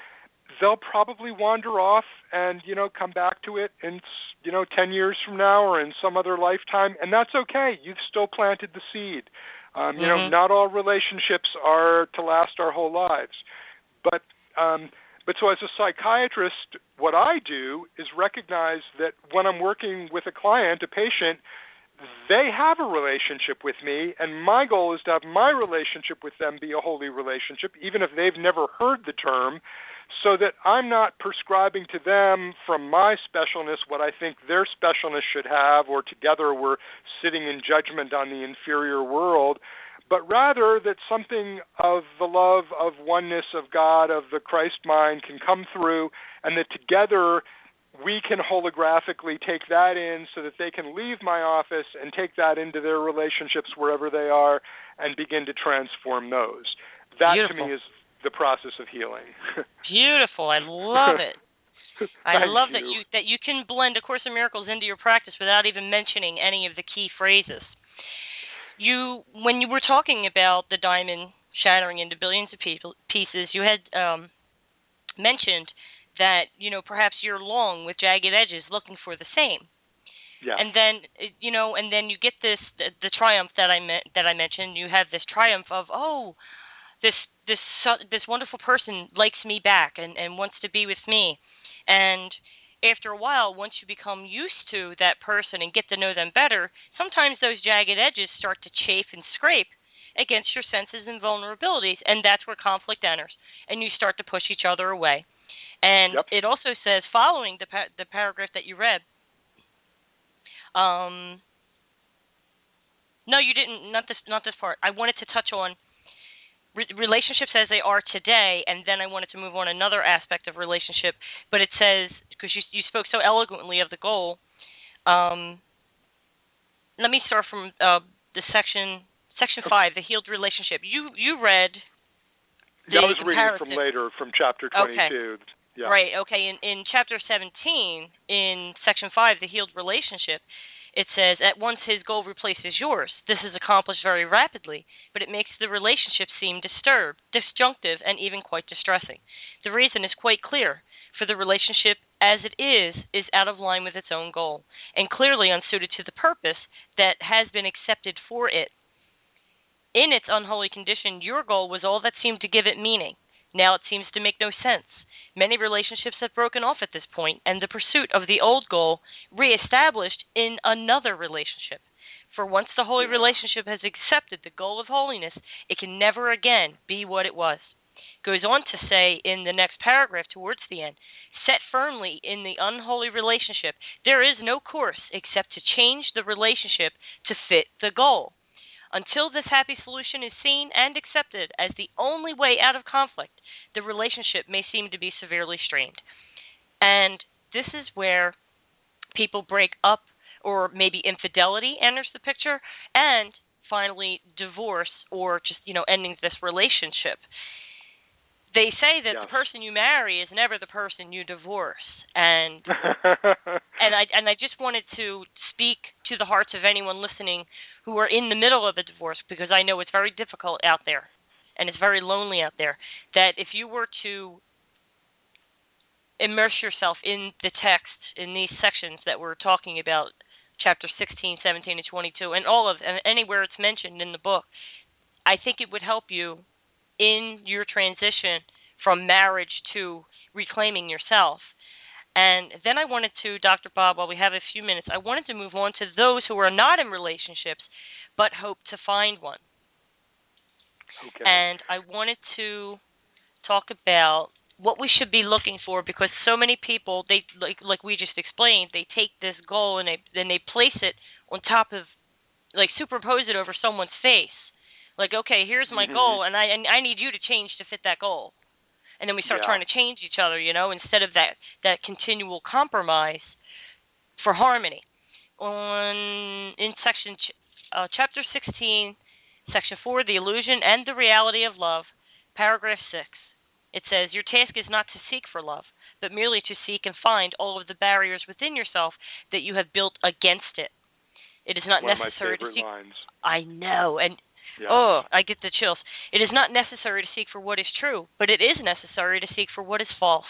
Speaker 4: they'll probably wander off and, come back to it in, 10 years from now or in some other lifetime, and that's okay. You've still planted the seed. Not all relationships are to last our whole lives. But so as a psychiatrist, what I do is recognize that when I'm working with a client, a patient, they have a relationship with me, and my goal is to have my relationship with them be a holy relationship, even if they've never heard the term, so that I'm not prescribing to them from my specialness what I think their specialness should have, or together we're sitting in judgment on the inferior world, but rather that something of the love, of oneness, of God, of the Christ mind can come through, and that together we can holographically take that in so that they can leave my office and take that into their relationships wherever they are and begin to transform those. That, to me, is the process of healing.
Speaker 3: Beautiful. I love it. I love that you can blend A Course in Miracles into your practice without even mentioning any of the key phrases. When you were talking about the diamond shattering into billions of pieces, you had mentioned that, perhaps you're long with jagged edges looking for the same.
Speaker 4: Yeah.
Speaker 3: And then, and then you get the triumph that I mentioned. You have this triumph of, this wonderful person likes me back and wants to be with me. And after a while, once you become used to that person and get to know them better, sometimes those jagged edges start to chafe and scrape against your senses and vulnerabilities, and that's where conflict enters, and you start to push each other away. And it also says, following the paragraph that you read, no, you didn't, not this part. I wanted to touch on relationships as they are today, and then I wanted to move on another aspect of relationship. But it says, because you spoke so eloquently of the goal, let me start from the section 5, the healed relationship. You read the
Speaker 4: I was reading from later, from chapter 22.
Speaker 3: Okay. Yeah. Right, okay. In chapter 17, in section 5, the healed relationship, it says, at once his goal replaces yours. This is accomplished very rapidly, but it makes the relationship seem disturbed, disjunctive, and even quite distressing. The reason is quite clear, for the relationship as it is out of line with its own goal, and clearly unsuited to the purpose that has been accepted for it. In its unholy condition, your goal was all that seemed to give it meaning. Now it seems to make no sense. Many relationships have broken off at this point, and the pursuit of the old goal reestablished in another relationship. For once the holy relationship has accepted the goal of holiness, it can never again be what it was. Goes on to say in the next paragraph towards the end, set firmly in the unholy relationship, there is no course except to change the relationship to fit the goal. Until this happy solution is seen and accepted as the only way out of conflict, the relationship may seem to be severely strained. And this is where people break up, or maybe infidelity enters the picture, and finally divorce, or just, ending this relationship. They say that the person you marry is never the person you divorce. And and I just wanted to speak to the hearts of anyone listening who are in the middle of a divorce, because I know it's very difficult out there and it's very lonely out there, that if you were to immerse yourself in the text, in these sections that we're talking about, chapter 16, 17, and 22, and anywhere it's mentioned in the book, I think it would help you in your transition from marriage to reclaiming yourself. And then I wanted to, Dr. Bob, while we have a few minutes, I wanted to move on to those who are not in relationships but hope to find one.
Speaker 4: Okay.
Speaker 3: And I wanted to talk about what we should be looking for, because so many people, they like we just explained, they take this goal and they place it on top of, like, superimpose it over someone's face. Like, okay, here's my goal, and I need you to change to fit that goal. And then we start trying to change each other, instead of that continual compromise for harmony. In chapter 16, section 4, the illusion and the reality of love, paragraph 6, it says, your task is not to seek for love, but merely to seek and find all of the barriers within yourself that you have built against it. It is not necessary to seek. Lines. I know, and I get the chills. It is not necessary to seek for what is true, but it is necessary to seek for what is false.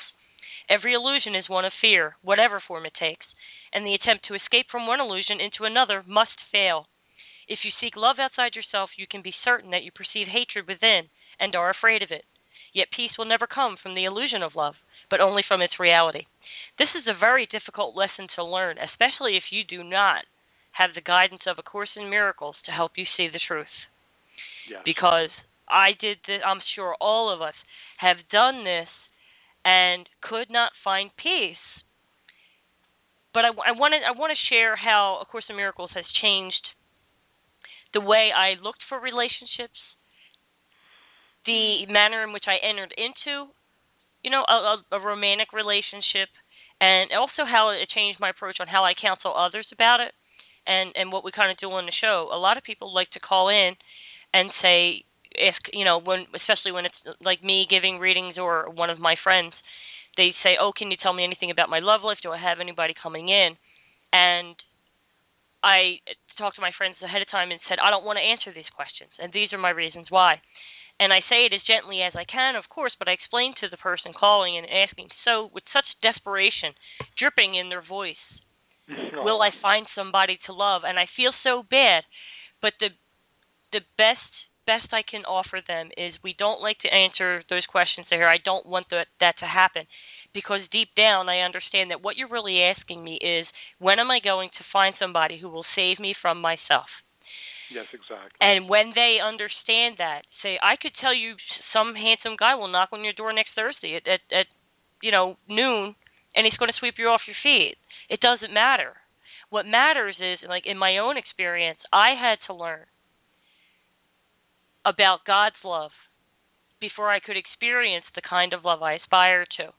Speaker 3: Every illusion is one of fear, whatever form it takes, and the attempt to escape from one illusion into another must fail. If you seek love outside yourself, you can be certain that you perceive hatred within and are afraid of it. Yet peace will never come from the illusion of love, but only from its reality. This is a very difficult lesson to learn, especially if you do not have the guidance of A Course in Miracles to help you see the truth.
Speaker 4: Yes.
Speaker 3: Because I did this, I'm sure all of us have done this and could not find peace. But I want to share how A Course in Miracles has changed the way I looked for relationships, the manner in which I entered into, a romantic relationship, and also how it changed my approach on how I counsel others about it, and what we kind of do on the show. A lot of people like to call in and say, especially when it's like me giving readings or one of my friends, they say, oh, can you tell me anything about my love life? Do I have anybody coming in? And I talked to my friends ahead of time and said, I don't want to answer these questions, and these are my reasons why. And I say it as gently as I can, of course, but I explain to the person calling and asking, so with such desperation dripping in their voice, will I find somebody to love? And I feel so bad, but the best I can offer them is we don't like to answer those questions here. I don't want that to happen, because deep down I understand that what you're really asking me is, when am I going to find somebody who will save me from myself?
Speaker 4: Yes, exactly.
Speaker 3: And when they understand that, say, I could tell you some handsome guy will knock on your door next Thursday at noon, and he's going to sweep you off your feet. It doesn't matter. What matters is, like in my own experience, I had to learn about God's love before I could experience the kind of love I aspire to.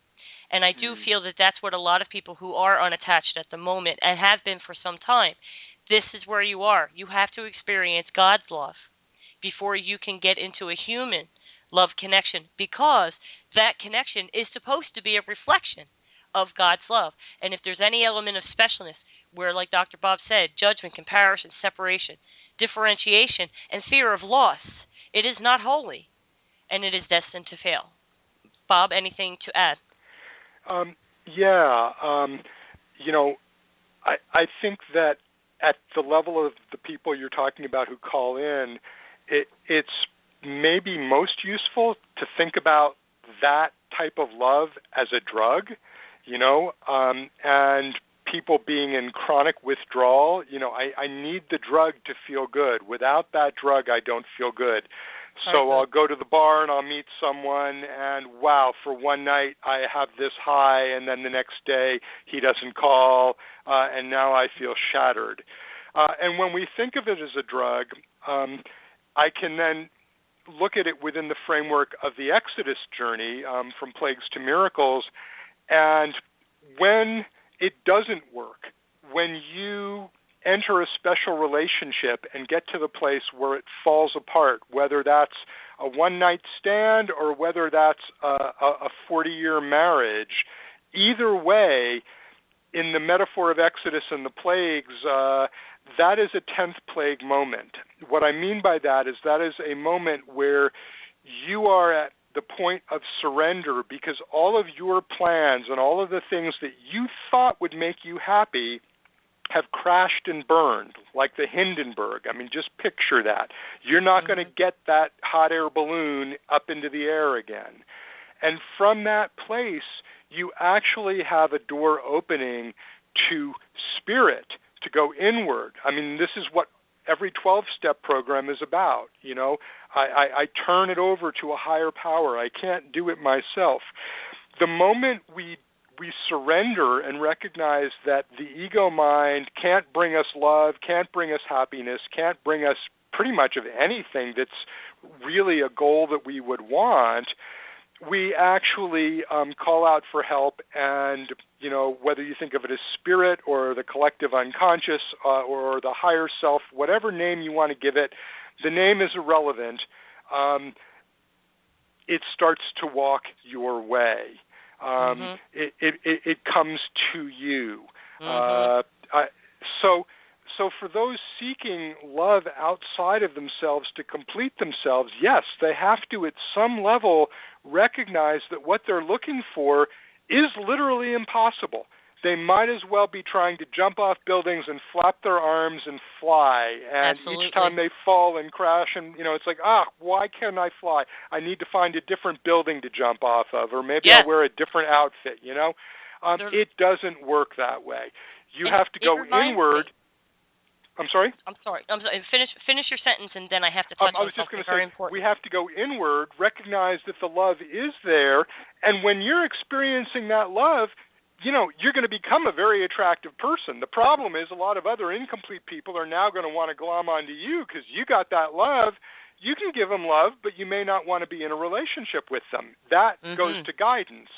Speaker 3: And I do feel that that's what a lot of people who are unattached at the moment, and have been for some time, this is where you are. You have to experience God's love before you can get into a human love connection, because that connection is supposed to be a reflection of God's love. And if there's any element of specialness where, like Dr. Bob said, judgment, comparison, separation, differentiation, and fear of loss, it is not holy, and it is destined to fail. Bob, anything to add?
Speaker 4: I think that at the level of the people you're talking about who call in, it's maybe most useful to think about that type of love as a drug, and people being in chronic withdrawal. I need the drug to feel good. Without that drug, I don't feel good. So I'll go to the bar and I'll meet someone, and wow, for one night I have this high, and then the next day he doesn't call, and now I feel shattered. And when we think of it as a drug, I can then look at it within the framework of the Exodus journey, from plagues to miracles, and when it doesn't work, when you enter a special relationship and get to the place where it falls apart, whether that's a one-night stand or whether that's a 40-year marriage, either way, in the metaphor of Exodus and the plagues, that is a 10th plague moment. What I mean by that is a moment where you are at the point of surrender because all of your plans and all of the things that you thought would make you happy have crashed and burned, like the Hindenburg. I mean, just picture that. You're not going to get that hot air balloon up into the air again. And from that place, you actually have a door opening to spirit, to go inward. I mean, this is what every 12-step program is about. You know, I turn it over to a higher power. I can't do it myself. The moment we surrender and recognize that the ego mind can't bring us love, can't bring us happiness, can't bring us pretty much of anything that's really a goal that we would want, we actually call out for help. And, you know, whether you think of it as spirit or the collective unconscious or the higher self, whatever name you want to give it, the name is irrelevant. It starts to walk your way. It comes to you. So for those seeking love outside of themselves to complete themselves, yes, they have to at some level recognize that what they're looking for is literally impossible. They might as well be trying to jump off buildings and flap their arms and fly. And
Speaker 3: Absolutely.
Speaker 4: Each time they fall and crash, and it's like, why can't I fly? I need to find a different building to jump off of, or maybe I'll wear a different outfit. It doesn't work that way. You have to go inward. I'm sorry.
Speaker 3: Finish your sentence, and then I have to touch on something very important.
Speaker 4: We have to go inward, recognize that the love is there, and when you're experiencing that love, you're going to become a very attractive person. The problem is a lot of other incomplete people are now going to want to glom onto you because you got that love. You can give them love, but you may not want to be in a relationship with them. That goes to guidance.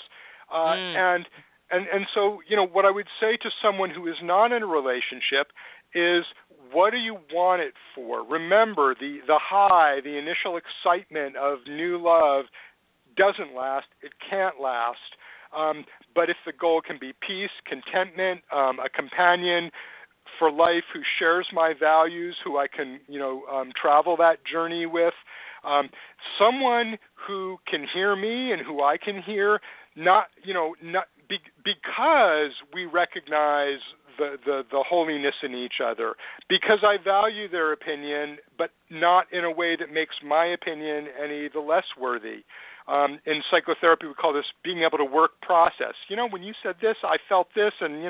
Speaker 4: And so, what I would say to someone who is not in a relationship is, what do you want it for? Remember, the high, the initial excitement of new love doesn't last. It can't last. But if the goal can be peace, contentment, a companion for life who shares my values, who I can, travel that journey with, someone who can hear me and who I can hear, because we recognize the holiness in each other, because I value their opinion, but not in a way that makes my opinion any the less worthy. In psychotherapy, we call this being able to work process. When you said this, I felt this, and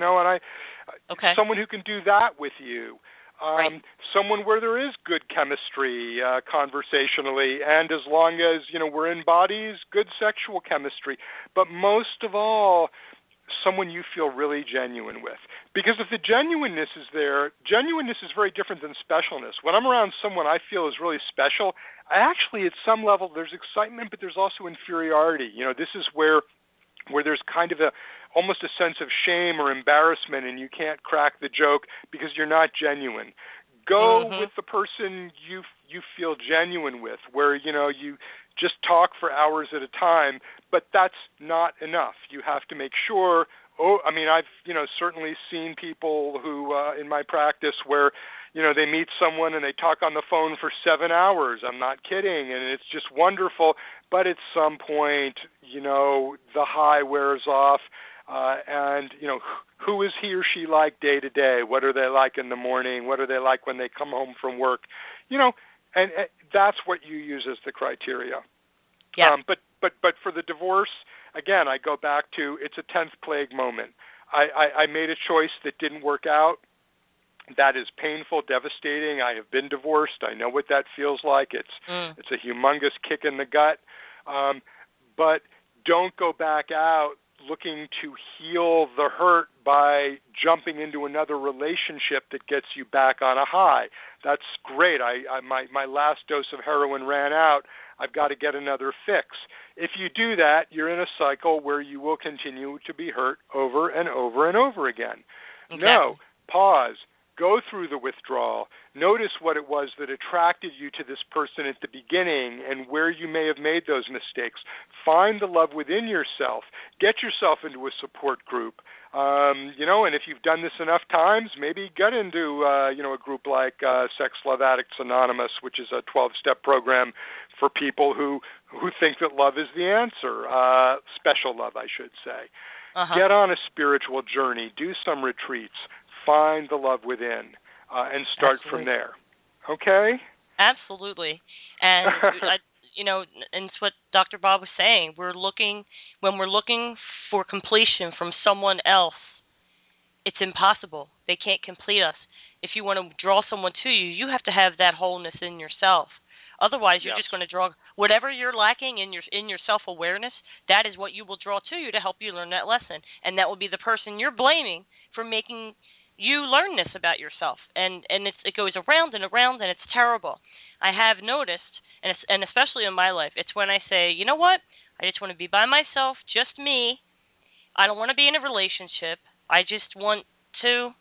Speaker 4: someone who can do that with you.
Speaker 3: Right.
Speaker 4: Someone where there is good chemistry conversationally, and as long as, we're in bodies, good sexual chemistry. But most of all, someone you feel really genuine with. Because if the genuineness is there, genuineness is very different than specialness. When I'm around someone I feel is really special, I actually, at some level, there's excitement, but there's also inferiority. This is where there's kind of almost a sense of shame or embarrassment, and you can't crack the joke because you're not genuine. Go with the person you feel genuine with, where, you just talk for hours at a time, but that's not enough. You have to make sure. I've certainly seen people who in my practice where they meet someone and they talk on the phone for 7 hours. I'm not kidding, and it's just wonderful. But at some point, the high wears off, and who is he or she like day to day? What are they like in the morning? What are they like when they come home from work? And that's what you use as the criteria.
Speaker 3: Yeah.
Speaker 4: But for the divorce, again, I go back to it's a 10th plague moment. I made a choice that didn't work out. That is painful, devastating. I have been divorced. I know what that feels like. It's a humongous kick in the gut. But don't go back out looking to heal the hurt by jumping into another relationship that gets you back on a high. That's great. My last dose of heroin ran out. I've got to get another fix. If you do that, you're in a cycle where you will continue to be hurt over and over and over again.
Speaker 3: Exactly.
Speaker 4: No, pause, Go through the withdrawal. Notice what it was that attracted you to this person at the beginning and where you may have made those mistakes. Find the love within yourself. Get yourself into a support group. And if you've done this enough times, maybe get into, a group like Sex Love Addicts Anonymous, which is a 12-step program for people who think that love is the answer. Special love, I should say. Get on a spiritual journey. Do some retreats. Find the love within, and start from there. Okay?
Speaker 3: Absolutely. And and it's what Dr. Bob was saying. When we're looking for completion from someone else, it's impossible. They can't complete us. If you want to draw someone to you, you have to have that wholeness in yourself. Otherwise, you're just going to draw whatever you're lacking in your self-awareness. That is what you will draw to you to help you learn that lesson, and that will be the person you're blaming for making you learn this about yourself. And it goes around and around, and it's terrible. I have noticed, and especially in my life, it's when I say, you know what, I just want to be by myself, just me. I don't want to be in a relationship. I just want to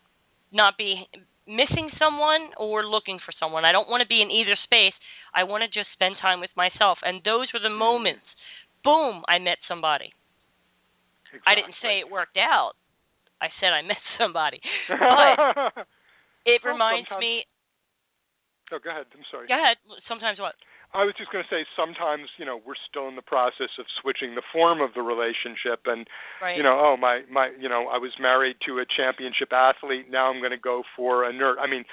Speaker 3: not be missing someone or looking for someone. I don't want to be in either space. I want to just spend time with myself. And those were the moments. Boom, I met somebody. Exactly. I didn't say it worked out. I said I met somebody. But it reminds me...
Speaker 4: Oh, go ahead. I'm sorry.
Speaker 3: Go ahead. Sometimes what?
Speaker 4: I was just going to say sometimes, we're still in the process of switching the form of the relationship. And,
Speaker 3: right.
Speaker 4: I was married to a championship athlete. Now I'm going to go for a nerd. I mean,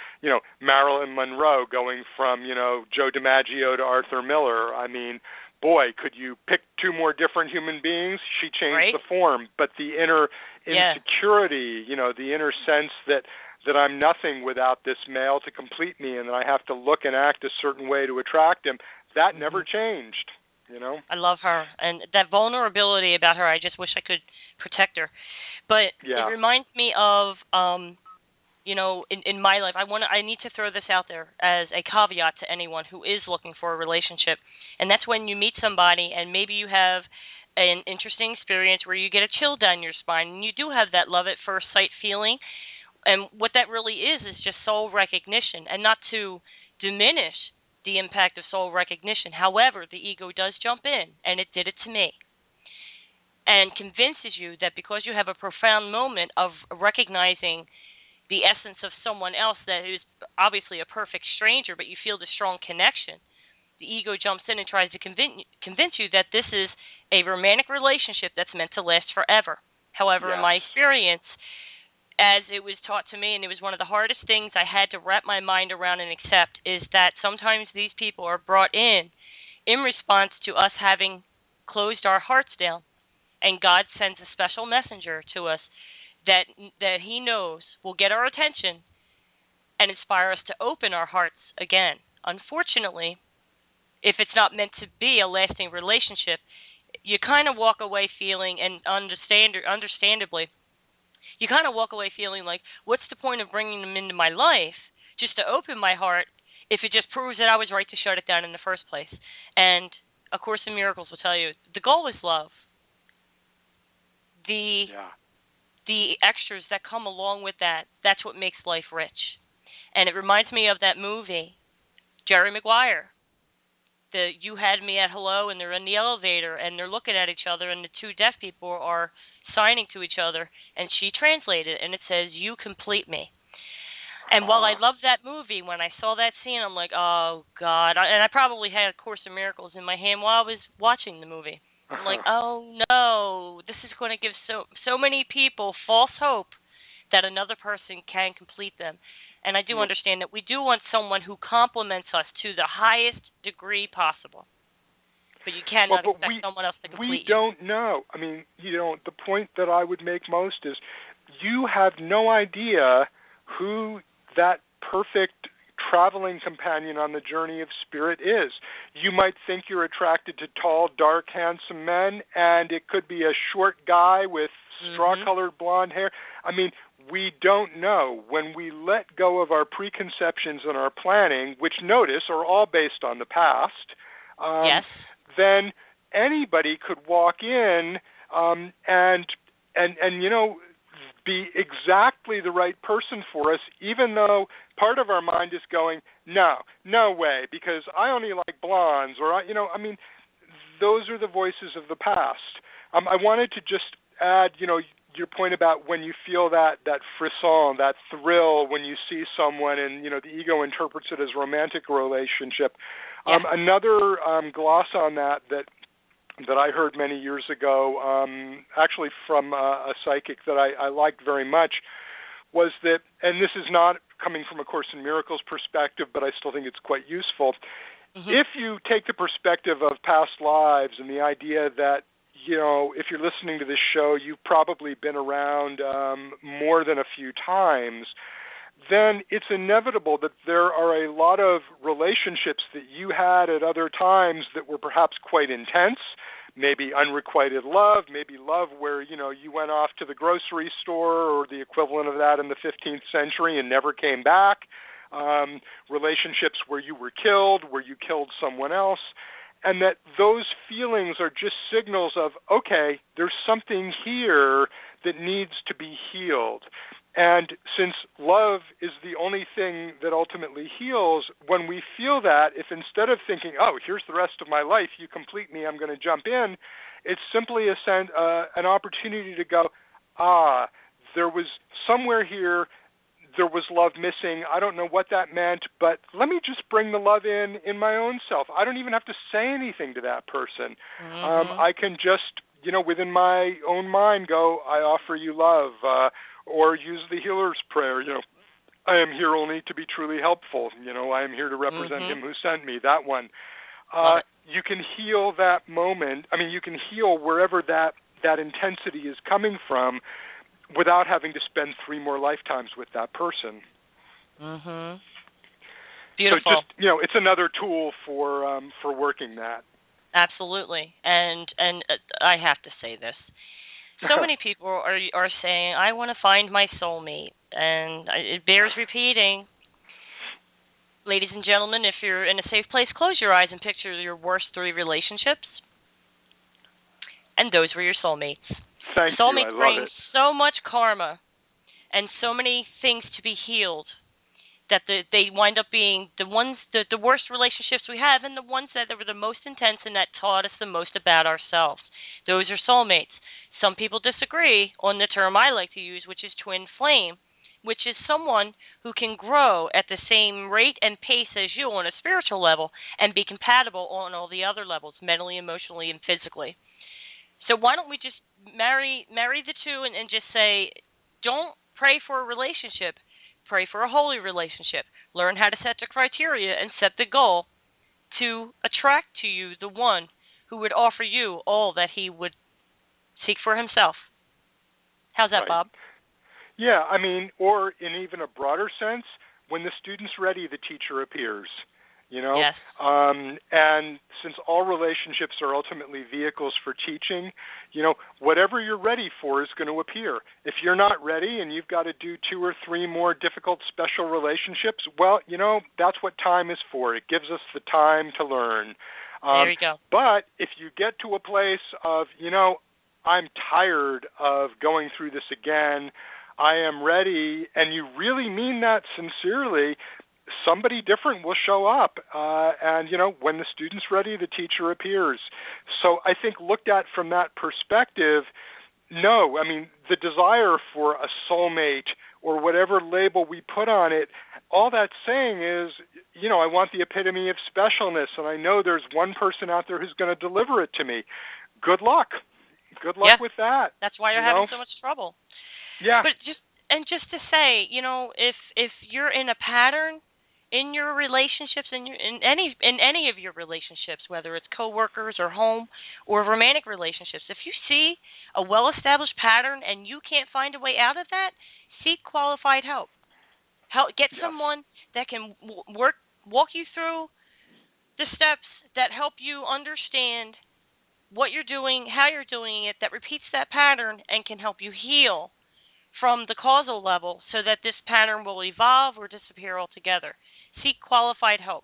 Speaker 4: Marilyn Monroe going from, Joe DiMaggio to Arthur Miller. I mean, boy, could you pick two more different human beings? She changed the form. But the inner insecurity, the inner sense that I'm nothing without this male to complete me, and that I have to look and act a certain way to attract him, that never changed,
Speaker 3: I love her. And that vulnerability about her, I just wish I could protect her. But it reminds me of, in my life, I need to throw this out there as a caveat to anyone who is looking for a relationship. And that's when you meet somebody and maybe you have an interesting experience where you get a chill down your spine, and you do have that love at first sight feeling. And what that really is just soul recognition, and not to diminish the impact of soul recognition. However, the ego does jump in, and it did it to me, and convinces you that because you have a profound moment of recognizing the essence of someone else that is obviously a perfect stranger, but you feel the strong connection, the ego jumps in and tries to convince you that this is a romantic relationship that's meant to last forever. However, in my experience, as it was taught to me, and it was one of the hardest things I had to wrap my mind around and accept, is that sometimes these people are brought in response to us having closed our hearts down, and God sends a special messenger to us that He knows will get our attention and inspire us to open our hearts again. Unfortunately, if it's not meant to be a lasting relationship, you kind of walk away feeling, and understandably, you kind of walk away feeling like, what's the point of bringing them into my life just to open my heart if it just proves that I was right to shut it down in the first place? And A Course in Miracles will tell you, the goal is love. The extras that come along with that, that's what makes life rich. And it reminds me of that movie, Jerry Maguire. You had me at hello, and they're in the elevator, and they're looking at each other, and the two deaf people are signing to each other, and she translated, and it says, "You complete me." And while I love that movie, when I saw that scene, I'm like, oh, God. And I probably had A Course in Miracles in my hand while I was watching the movie. I'm like, oh, no, this is going to give so many people false hope that another person can complete them. And I do understand that we do want someone who complements us to the highest degree possible. But you cannot expect someone else to complete you.
Speaker 4: We don't know. I mean, the point that I would make most is you have no idea who that perfect traveling companion on the journey of spirit is. You might think you're attracted to tall, dark, handsome men, and it could be a short guy with straw-colored blonde hair. I mean, we don't know. When we let go of our preconceptions and our planning, which, notice, are all based on the past, then anybody could walk in and be exactly the right person for us, even though part of our mind is going, no way, because I only like blondes, or those are the voices of the past. I wanted to just add, your point about when you feel that frisson, that thrill when you see someone, and the ego interprets it as romantic relationship. Yeah. Another gloss on that I heard many years ago, actually from a psychic that I liked very much, was that, and this is not coming from A Course in Miracles perspective, but I still think it's quite useful. Mm-hmm. If you take the perspective of past lives and the idea that, if you're listening to this show, you've probably been around more than a few times, then it's inevitable that there are a lot of relationships that you had at other times that were perhaps quite intense, maybe unrequited love, maybe love where, you went off to the grocery store or the equivalent of that in the 15th century and never came back, relationships where you were killed, where you killed someone else, and that those feelings are just signals of, okay, there's something here that needs to be healed. And since love is the only thing that ultimately heals, when we feel that, if instead of thinking, oh, here's the rest of my life, you complete me, I'm going to jump in, it's simply an opportunity to go, there was somewhere here, there was love missing. I don't know what that meant, but let me just bring the love in my own self. I don't even have to say anything to that person. Mm-hmm. I can just, within my own mind go, I offer you love, or use the healer's prayer, I am here only to be truly helpful. I am here to represent him who sent me, that one. You can heal that moment. I mean, you can heal wherever that intensity is coming from, without having to spend 3 more lifetimes with that person.
Speaker 3: Mhm. Beautiful.
Speaker 4: So just, it's another tool for working that.
Speaker 3: Absolutely. And I have to say this. So many people are saying, I want to find my soulmate, and it bears repeating. Ladies and gentlemen, if you're in a safe place, close your eyes and picture your worst 3 relationships, and those were your soulmates.
Speaker 4: Thank you. I love
Speaker 3: brings
Speaker 4: it.
Speaker 3: So much karma and so many things to be healed that they wind up being the ones, the worst relationships we have, and the ones that were the most intense and that taught us the most about ourselves. Those are soulmates. Some people disagree on the term I like to use, which is twin flame, which is someone who can grow at the same rate and pace as you on a spiritual level and be compatible on all the other levels, mentally, emotionally, and physically. So why don't we just marry the two and just say, don't pray for a relationship, pray for a holy relationship. Learn how to set the criteria and set the goal to attract to you the one who would offer you all that he would seek for himself. How's that,
Speaker 4: right.
Speaker 3: Bob?
Speaker 4: Yeah, or in even a broader sense, when the student's ready, the teacher appears.
Speaker 3: Yes.
Speaker 4: And since all relationships are ultimately vehicles for teaching, whatever you're ready for is going to appear. If you're not ready and you've got to do 2 or 3 more difficult special relationships, well, that's what time is for. It gives us the time to learn.
Speaker 3: There you go.
Speaker 4: But if you get to a place of, I'm tired of going through this again, I am ready, and you really mean that sincerely, somebody different will show up. And, when the student's ready, the teacher appears. So I think looked at from that perspective, no, the desire for a soulmate or whatever label we put on it, all that's saying is, I want the epitome of specialness, and I know there's one person out there who's going to deliver it to me. Good luck. Good luck with that.
Speaker 3: That's why you're having so much trouble.
Speaker 4: Yeah.
Speaker 3: But just to say, if you're in a pattern in your relationships, in any of your relationships, whether it's coworkers or home or romantic relationships, if you see a well-established pattern and you can't find a way out of that, seek qualified help. Get someone that can walk you through the steps that help you understand what you're doing, how you're doing it, that repeats that pattern and can help you heal from the causal level so that this pattern will evolve or disappear altogether. Seek qualified help.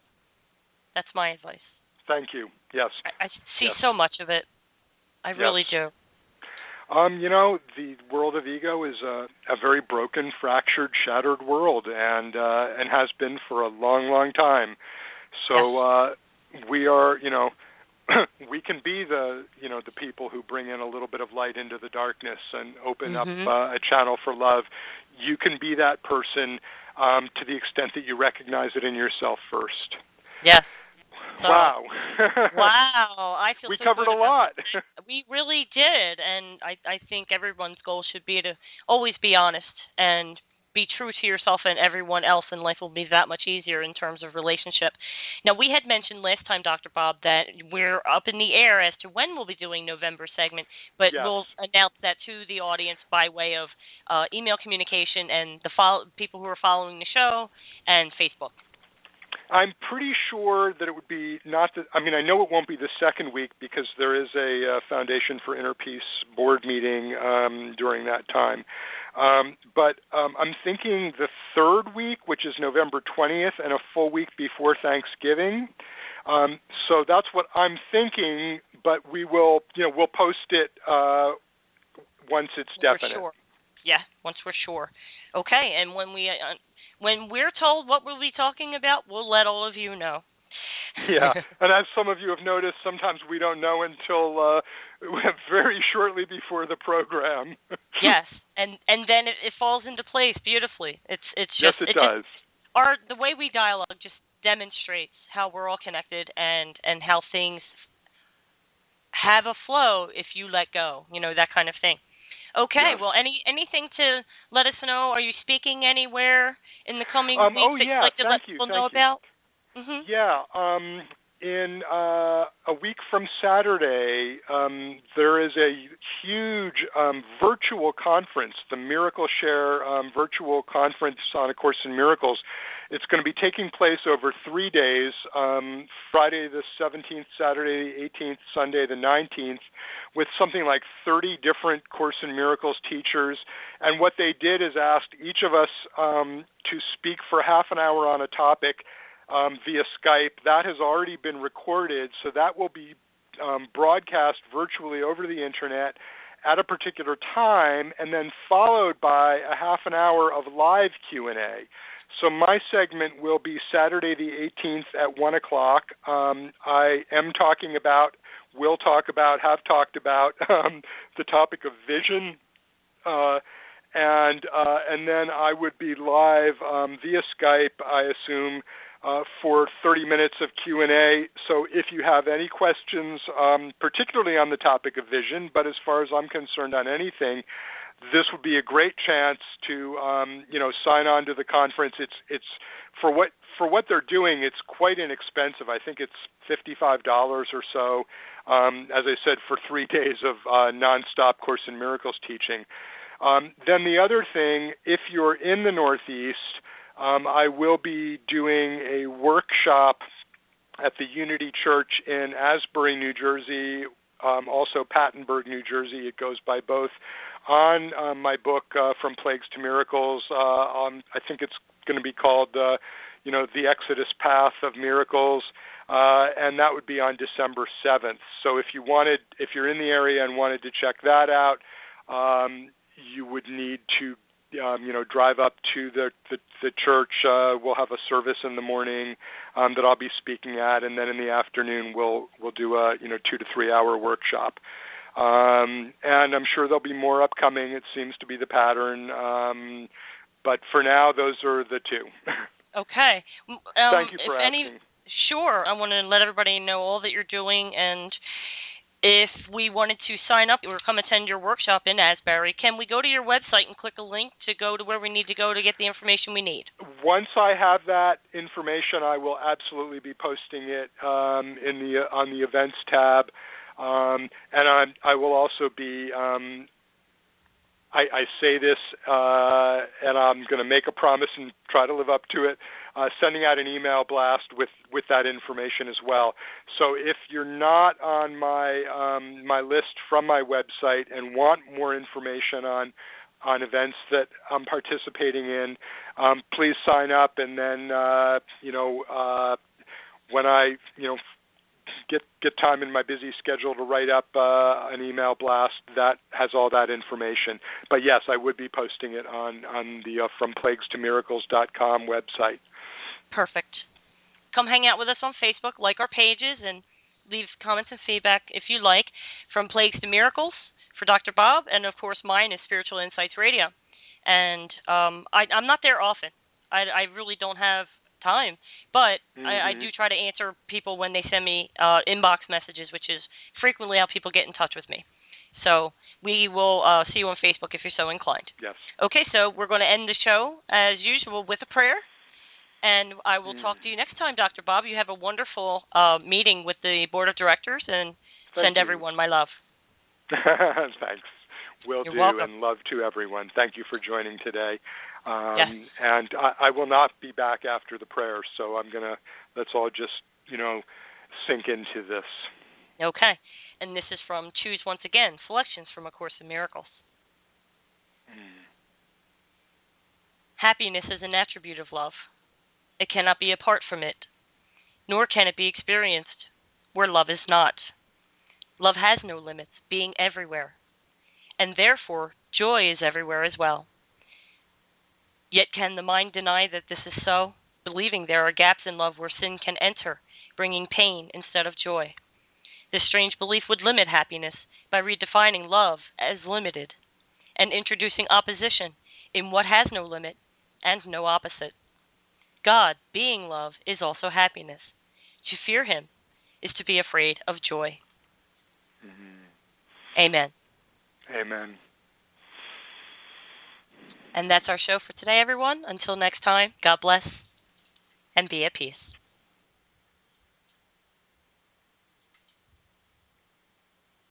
Speaker 3: That's my advice.
Speaker 4: Thank you. Yes.
Speaker 3: I see so much of it. I really do.
Speaker 4: The world of ego is a very broken, fractured, shattered world, and has been for a long, long time. So we are, we can be the people who bring in a little bit of light into the darkness and open up a channel for love. You can be that person to the extent that you recognize it in yourself first.
Speaker 3: Yes. So,
Speaker 4: wow.
Speaker 3: Wow. I feel
Speaker 4: we
Speaker 3: so
Speaker 4: covered
Speaker 3: good
Speaker 4: a lot.
Speaker 3: We really did, and I think everyone's goal should be to always be honest and be true to yourself and everyone else, and life will be that much easier in terms of relationship. Now, we had mentioned last time, Dr. Bob, that we're up in the air as to when we'll be doing November segment, but we'll announce that to the audience by way of email communication and the people who are following the show and Facebook.
Speaker 4: I'm pretty sure that it would be I know it won't be the second week because there is a Foundation for Inner Peace board meeting during that time. But I'm thinking the third week, which is November 20th, and a full week before Thanksgiving. So that's what I'm thinking, but we'll post it once it's definite.
Speaker 3: We're sure. Yeah, once we're sure. Okay, and when we're told what we'll be talking about, we'll let all of you know.
Speaker 4: Yeah, and as some of you have noticed, sometimes we don't know until very shortly before the program.
Speaker 3: Yes, and then it falls into place beautifully. It's just
Speaker 4: yes, it does.
Speaker 3: The way we dialogue just demonstrates how we're all connected and how things have a flow if you let go. That kind of thing. Okay, well, anything to let us know? Are you speaking anywhere in the coming weeks that you'd like to let people know about? Mm-hmm.
Speaker 4: Yeah, in a week from Saturday, there is a huge virtual conference, the Miracle Share virtual conference on A Course in Miracles. It's going to be taking place over 3 days, Friday the 17th, Saturday the 18th, Sunday the 19th, with something like 30 different Course in Miracles teachers. And what they did is asked each of us to speak for half an hour on a topic via Skype. That has already been recorded, so that will be broadcast virtually over the Internet at a particular time, and then followed by a half an hour of live Q&A. So my segment will be Saturday the 18th at 1 o'clock. I am talking about, will talk about, have talked about the topic of vision, and then I would be live via Skype, I assume, for 30 minutes of Q&A. So if you have any questions, particularly on the topic of vision, but as far as I'm concerned on anything, this would be a great chance to sign on to the conference. It's for what they're doing, it's quite inexpensive. I think it's $55 or so, as I said, for 3 days of nonstop Course in Miracles teaching. Then the other thing, if you're in the Northeast, I will be doing a workshop at the Unity Church in Asbury, New Jersey, also Pattenburg, New Jersey. It goes by both. On my book, From Plagues to Miracles, I think it's going to be called, The Exodus Path of Miracles, and that would be on December 7th. So if you're in the area and wanted to check that out, you would need to drive up to the church. We'll have a service in the morning that I'll be speaking at, and then in the afternoon we'll do a 2 to 3 hour workshop. And I'm sure there'll be more upcoming. It seems to be the pattern. But for now, those are the two.
Speaker 3: Okay.
Speaker 4: Thank you for asking.
Speaker 3: Sure. I want to let everybody know all that you're doing, and if we wanted to sign up or come attend your workshop in Asbury, can we go to your website and click a link to go to where we need to go to get the information we need? Once
Speaker 4: I have that information, I will absolutely be posting it on the events tab, and I will also be. I say this, and I'm going to make a promise and try to live up to it, sending out an email blast with that information as well. So if you're not on my list from my website and want more information on events that I'm participating in, please sign up, and then when I get time in my busy schedule to write up an email blast that has all that information. But yes, I would be posting it on the FromPlaguesToMiracles.com website.
Speaker 3: Perfect. Come hang out with us on Facebook, like our pages, and leave comments and feedback if you like. From Plagues to Miracles for Dr. Bob, and of course mine is Spiritual Insights Radio. And I'm not there often. I really don't have time, but I do try to answer people when they send me inbox messages, which is frequently how people get in touch with me. So we will see you on Facebook if you're so inclined.
Speaker 4: Yes.
Speaker 3: Okay, so we're going to end the show as usual with a prayer. And I will talk to you next time, Dr. Bob. You have a wonderful meeting with the board of directors, and send everyone my love.
Speaker 4: Thanks. Will
Speaker 3: You're
Speaker 4: do,
Speaker 3: welcome.
Speaker 4: and love to everyone. Thank you for joining today.
Speaker 3: Yes.
Speaker 4: And I will not be back after the prayer, so let's all just, sink into this.
Speaker 3: Okay. And this is from Choose Once Again, Selections from A Course in Miracles. Happiness is an attribute of love. It cannot be apart from it, nor can it be experienced where love is not. Love has no limits, being everywhere, and therefore joy is everywhere as well. Yet can the mind deny that this is so, believing there are gaps in love where sin can enter, bringing pain instead of joy? This strange belief would limit happiness by redefining love as limited and introducing opposition in what has no limit and no opposite. God, being love, is also happiness. To fear him is to be afraid of joy. Amen.
Speaker 4: Amen.
Speaker 3: And that's our show for today, everyone. Until next time, God bless and be at peace.